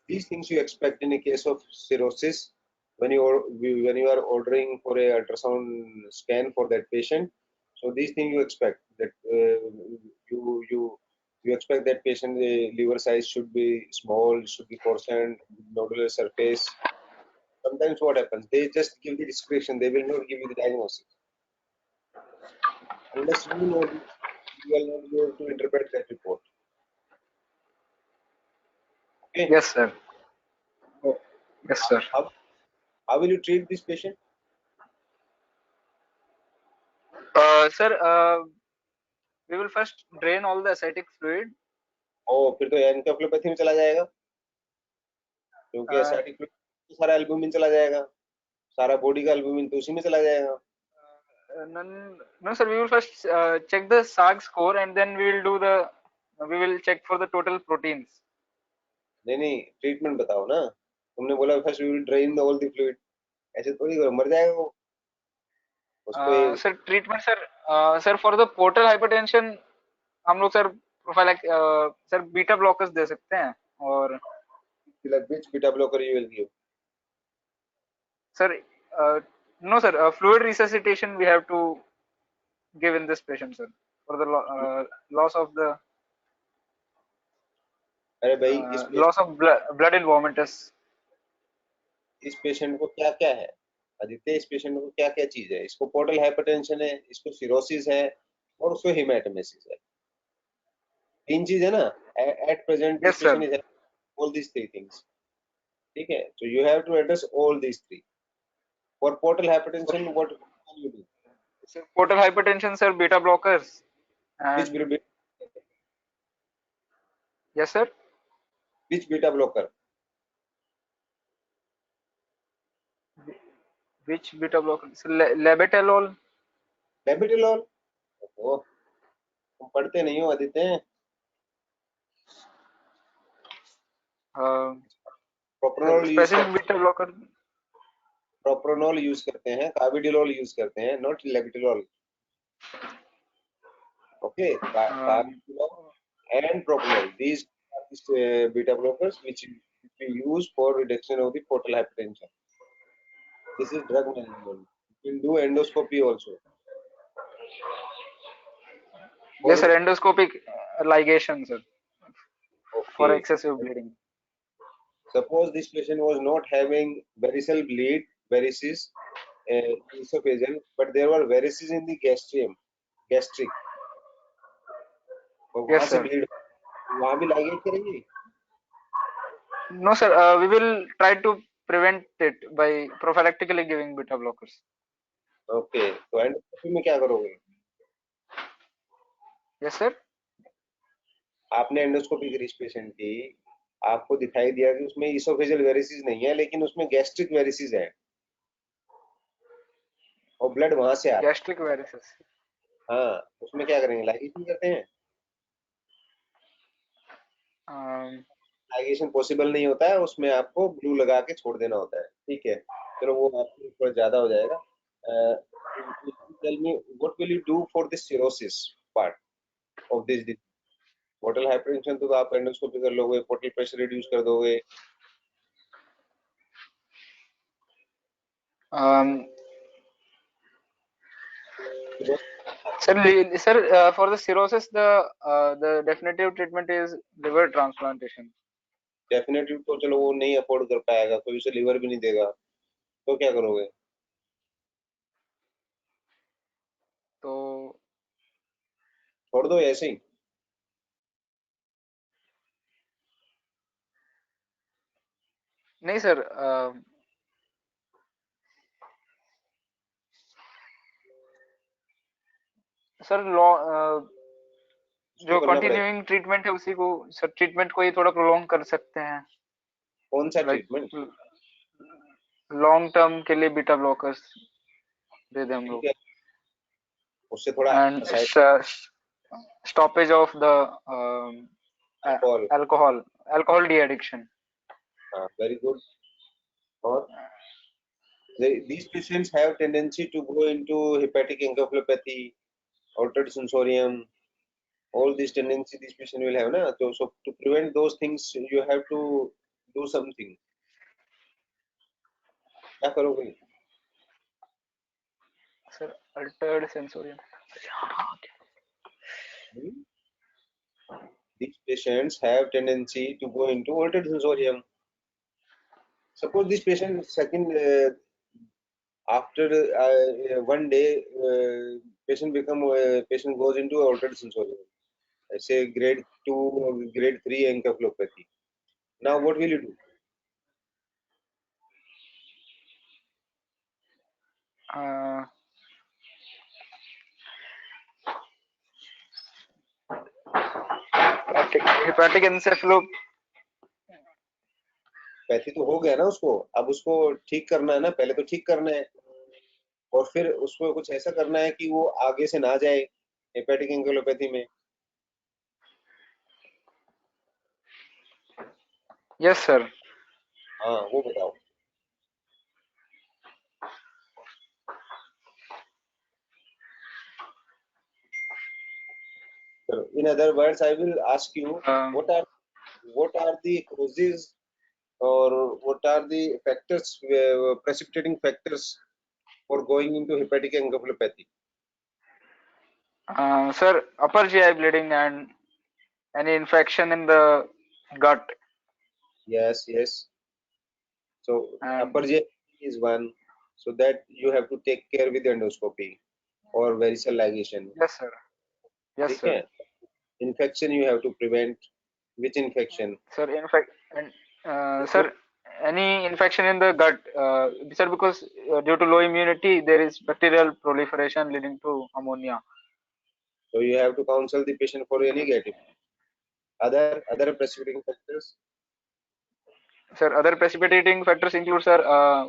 These things you expect in a case of cirrhosis when you are ordering for a ultrasound scan for that patient. So these things you expect that you expect that patient liver size should be small, should be coarsened, nodular surface. Sometimes what happens, they just give the description, they will not give you the diagnosis. Unless you know this, you will not be able to interpret that report. Okay. Yes sir. Oh, yes sir. How will you treat this patient? Sir, we will first drain all the ascitic fluid. फिर तो एनकेफलोपैथी में चला जाएगा, क्योंकि acidic fluid तो सारा albumin चला जाएगा, सारा बॉडी का एल्बुमिन तो उसी में चला जाएगा। No sir, we will first check the SAG score and then we will check for the total proteins. नहीं ट्रीटमेंट बताओ ना, तुमने बोला first we will drain all the fluid, ऐसे थोड़ी मर जाएगा वो। Sir treatment sir for the portal hypertension हम लोग sir prophylactic sir beta blockers दे सकते हैं। और which beta blocker you will give? Sir, no sir, fluid resuscitation we have to give in this patient sir for the loss of the अरे भाई loss of blood in vomitus. इस patient को क्या क्या है आदित्य, इस पेशेंट को क्या क्या चीज है? इसको पोर्टल हाइपरटेंशन है, इसको सिरोसिस है, और उसको हिमेटोमेसिस है। तीन चीज है ना। At present this Yes, sir. Patient is all these three things। ठीक है, so you have to address all these three। for portal hypertension what can you do? So portal hypertension, sir, beta blockers. which And beta- yes, sir. which beta blocker? Which beta blocker? So, labetalol. labetalol? ओह, तुम पढ़ते नहीं हो Aditya. Propranolol use Specific beta blocker. Propranolol use करते हैं, carvedilol use करते हैं, not labetalol. Okay, Um, carvedilol and propranolol, these are the beta blockers which we use for reduction of the portal hypertension। this is drug management। you can do endoscopy also yes, for sir. Endoscopic ligation, sir, for okay। excessive bleeding. Suppose this patient was not having varicose bleed, varices, esophageal, but there were varices in the gastric, और वहां Yes, से sir. bleed, वहां भी ligate करेंगे। No, sir. We will try to prevent it by prophylactically giving beta blockers. Okay, तो endoscopy में क्या करोगे? Yes, sir. आपने एंडोस्कोपी करी इस पेशेंट की, आपको दिखाई दिया कि उसमें इसोफेजियल वेरिसेस नहीं है, लेकिन उसमें गैस्ट्रिक वेरिसेस है, और ब्लड वहां से आ रहा Gastric varices. है। हाँ, उसमें क्या करेंगे? लाइगेशन करते हैं। Um, लाइगेशन पॉसिबल नहीं होता है, उसमें आपको ग्लू लगा के छोड़ देना होता है। ठीक है, चलो वो आपको थोड़ा ज्यादा हो जाएगा। Tell me what will you do for this cirrhosis part of this disease? Portal hypertension तो आप एंडोस्कोपी कर लोगे, पोर्टल प्रेशर रिड्यूस कर दोगे। um, sir, for the cirrhosis, the definitive treatment is liver transplantation. Definitely, तो चलो वो नहीं अफोर्ड कर पाएगा, कोई उसे लीवर भी नहीं देगा, तो क्या करोगे? तो छोड़ दो ऐसे ही? नहीं सर, सर उसको जो करना पड़ेगा। कंटिन्यूइंग ट्रीटमेंट है उसी को, सर ट्रीटमेंट को ही थोड़ा प्रोलॉन्ग कर सकते हैं, कौन सा लाइक ट्रीटमेंट? लॉन्ग टर्म के लिए बीटा ब्लॉकर्स दे दें हम ठीक लोग, है, उससे थोड़ा and side stoppage of the call. Alcohol de addiction. हाँ, वेरी गुड। और these patients have tendency to go into hepatic encephalopathy, altered sensorium, all these tendency these patient will have na, so to prevent those things you have to do something। क्या करोगे? Sir Altered sensorium. These patients have tendency to go into altered sensorium। suppose this patient second after one day patient goes into altered sensorium, say grade 2 or grade 3 encephalopathy। now what will you do? Hepatic encephalopathy pathy तो हो गया ना उसको, अब उसको ठीक करना है ना, पहले तो ठीक करना है, और फिर उसको कुछ ऐसा करना है कि वो आगे से ना जाए हेपेटिक एंकेफेलोपैथी में। Yes sir. हाँ, वो बताओ। in other words I will ask you what are the causes or what are the factors, precipitating factors for going into hepatic encephalopathy? Sir, upper GI bleeding and any infection in the gut. Yes, yes. So And upper GI is one, so that you have to take care with endoscopy or varicose ligation. yes, sir. Yes, sir. Okay. Infection you have to prevent. Which infection? Sir, in fact, and sir, any infection in the gut, sir, because due to low immunity, there is bacterial proliferation leading to ammonia. So you have to counsel the patient for a negative. Other precipitating factors. Sir, other precipitating factors include, sir,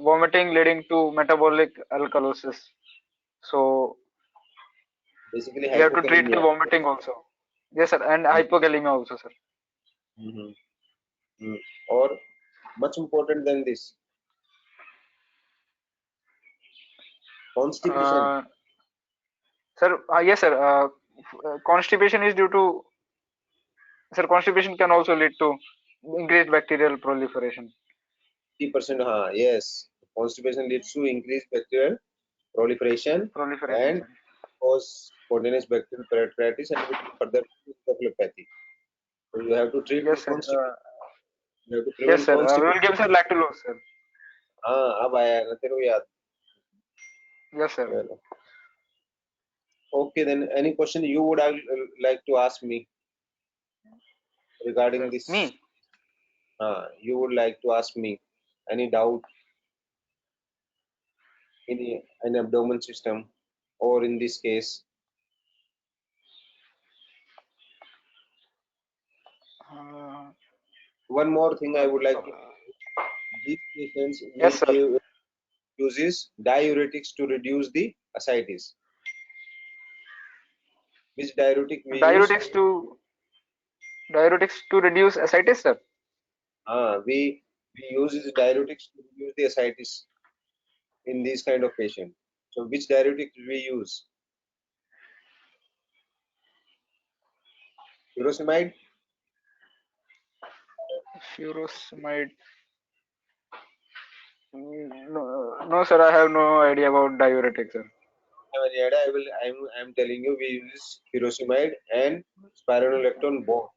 vomiting leading to metabolic alkalosis. So Basically we have to treat the hypokalemia. vomiting also. Yes, sir, and hypokalemia also, sir. Mhm. Or much important than this, constipation. Uh, sir, yes, sir. Constipation is due to, sir, constipation can also lead to increased bacterial proliferation. 50%. Yes. Constipation leads to increased bacterial proliferation Proliferation, and sir. cause spontaneous bacterial peritonitis and it will further encephalopathy. So you have to treat Yes, the sir. constipation. You have to Yes, prevent sir. We will constipation. give, sir, lactulose, sir. अब आया ना तेरे को याद. Yes, sir. Well, okay, then any question you would like to ask me regarding Sir, this? me. You would like to ask me any doubt in an abdomen system or in this case. Uh, One more thing I would like to, uh, these patients yes, we sir. give uses diuretics to reduce the ascites. Which diuretic we use? Diuretics to reduce ascites, sir. We use is diuretics to reduce the ascites in these kind of patient. So which diuretic we use? Furosemide? Furosemide. No, no, sir. I have no idea about diuretics, sir. I'm telling you we use furosemide and spironolactone both.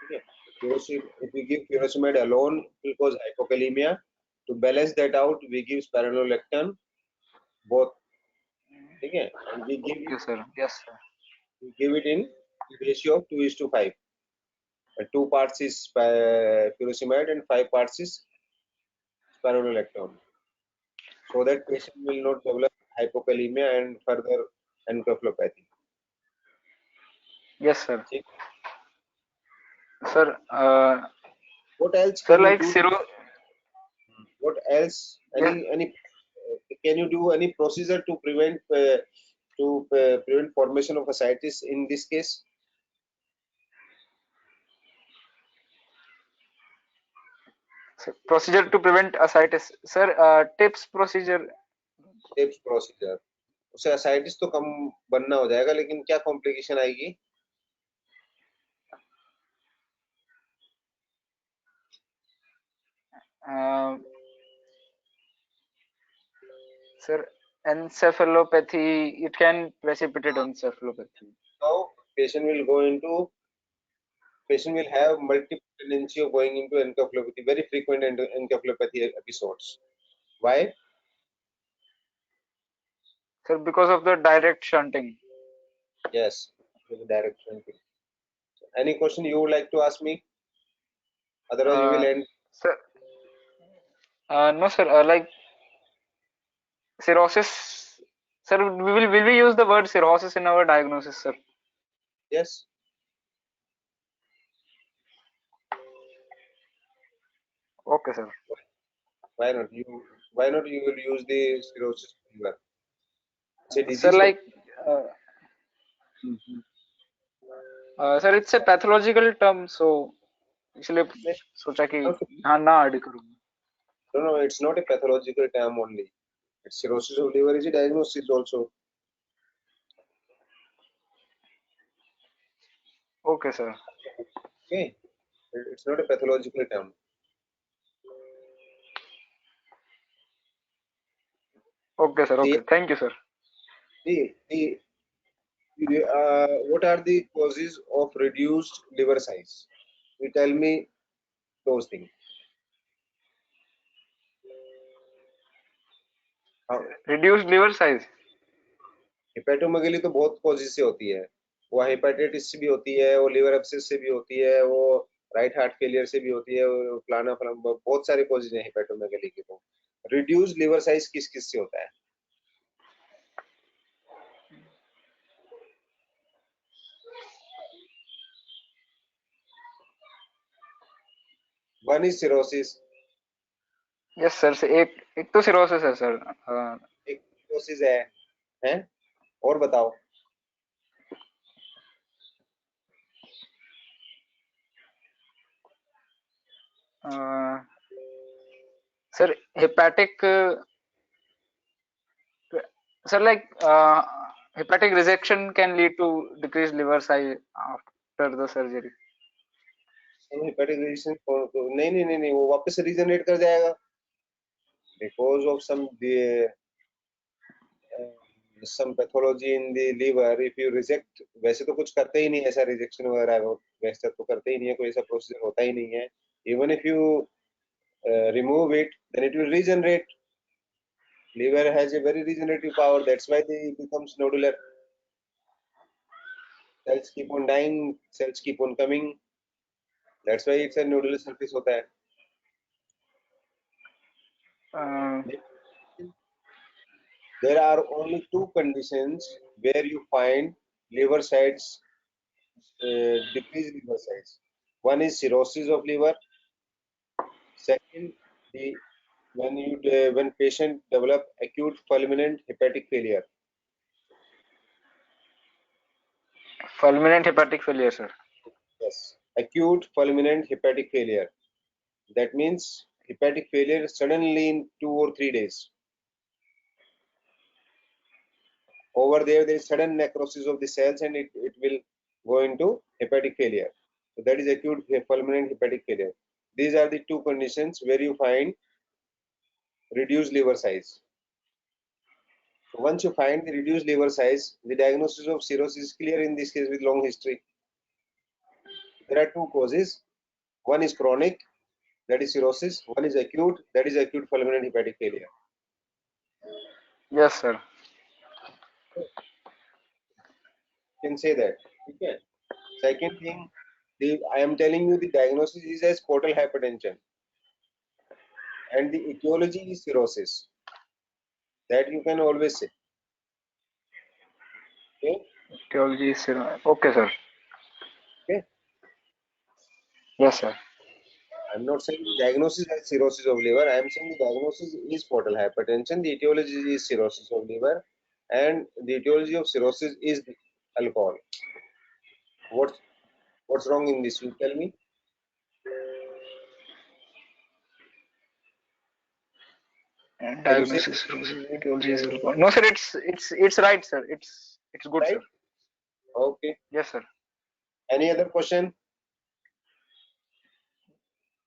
Okay. If we give furosemide alone, it will cause hypokalemia. To balance that out, we give spironolactone both. Okay. And Okay, sir. Yes, sir. we give it in ratio of 2:5. 2 parts is furosemide and 5 parts is spironolactone. So that patient will not develop hypokalemia and further encephalopathy. Yes, sir. See? Sir, What else sir, can you like do? zero. What else? Yes, Any can you do any procedure to prevent formation of ascites in this case? sir, procedure to prevent ascites, sir. Tips procedure. Tips procedure उससे ascites तो कम बनना हो जाएगा लेकिन क्या complication आएगी? Uh, sir, encephalopathy. It can precipitate encephalopathy. So patient will have multiple tendency of going into encephalopathy, very frequent encephalopathy episodes. Why? Sir, because of the direct shunting. Yes, with the direction. Any question you would like to ask me? Otherwise, we will Uh, end. sir, no, sir. Like cirrhosis. Sir, will we use the word cirrhosis in our diagnosis, sir? Yes. Okay, sir. Why not? Why not? You will use the cirrhosis fever. It's a Sir, disease. like, sir, it's a pathological term, so इसलिए सोचा कि हाँ ना add करूँ. No, it's not a pathological term only. It's cirrhosis of liver is a diagnosis also. Okay, sir. Okay. It's not a pathological term. Okay, sir. Okay. Thank you, sir. What are the causes of reduced liver size? You tell me those things. Reduced liver size. Hepatomegaly तो बहुत causes से होती है, वो hepatitis से भी होती है, वो लिवर एब्सेस से भी होती है, वो राइट हार्ट फेलियर से भी होती है, वो फलाना फलाना बहुत सारे कॉजेज हैं हेपेटोमेगली के। तो रिड्यूस लिवर साइज किस किस से होता है? One is cirrhosis. Yes sir, एक तो सिरोसिस है सर। एक सिरोसिस है, हैं? और बताओ। Sir hepatic, sir, like hepatic rejection can lead to decreased liver size after the surgery. Hepatic resistance नहीं नहीं नहीं नहीं, वो वापस रीजनरेट कर जाएगा because of some pathology in the liver. If you reject, वैसे तो कुछ करते ही नहीं ऐसा रिजेक्शन वगैरह, वैसे तो करते ही नहीं है, कोई ऐसा प्रोसीजर होता ही नहीं है. Even if you remove it, then it will regenerate. Liver has a very regenerative power. That's why it becomes nodular. Cells keep on dying, cells keep on coming. That's why it's a nodular surface होता है. There are only two conditions where you find liver size, decreased liver size. One is cirrhosis of liver. Second, when patient develop acute fulminant hepatic failure. Fulminant hepatic failure, sir. Yes, acute fulminant hepatic failure. That means hepatic failure suddenly in 2 or 3 days. Over there is sudden necrosis of the cells and it will go into hepatic failure. So that is acute fulminant hepatic failure. These are the two conditions where you find reduced liver size. So once you find the reduced liver size, the diagnosis of cirrhosis is clear in this case with long history. There are two causes. One is chronic, that is cirrhosis. One is acute, that is acute fulminant hepatic failure. Yes, sir. You can say that. Okay. Second thing, I am telling you the diagnosis is as portal hypertension and the etiology is cirrhosis. That you can always say. Okay. Etiology is okay, sir. Okay. Yes, sir. I'm not saying the diagnosis is cirrhosis of liver. I am saying the diagnosis is portal hypertension. The etiology is cirrhosis of liver, and the etiology of cirrhosis is alcohol. What's wrong in this? You tell me. Diagnosis, etiology is alcohol. No, sir. It's right, sir. It's good, Right? sir. Okay. Yes, sir. Any other question?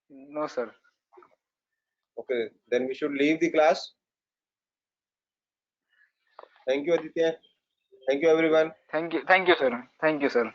No, sir. Okay. Then we should leave the class. Thank you, Aditya. Thank you, everyone. Thank you, sir. Thank you, sir.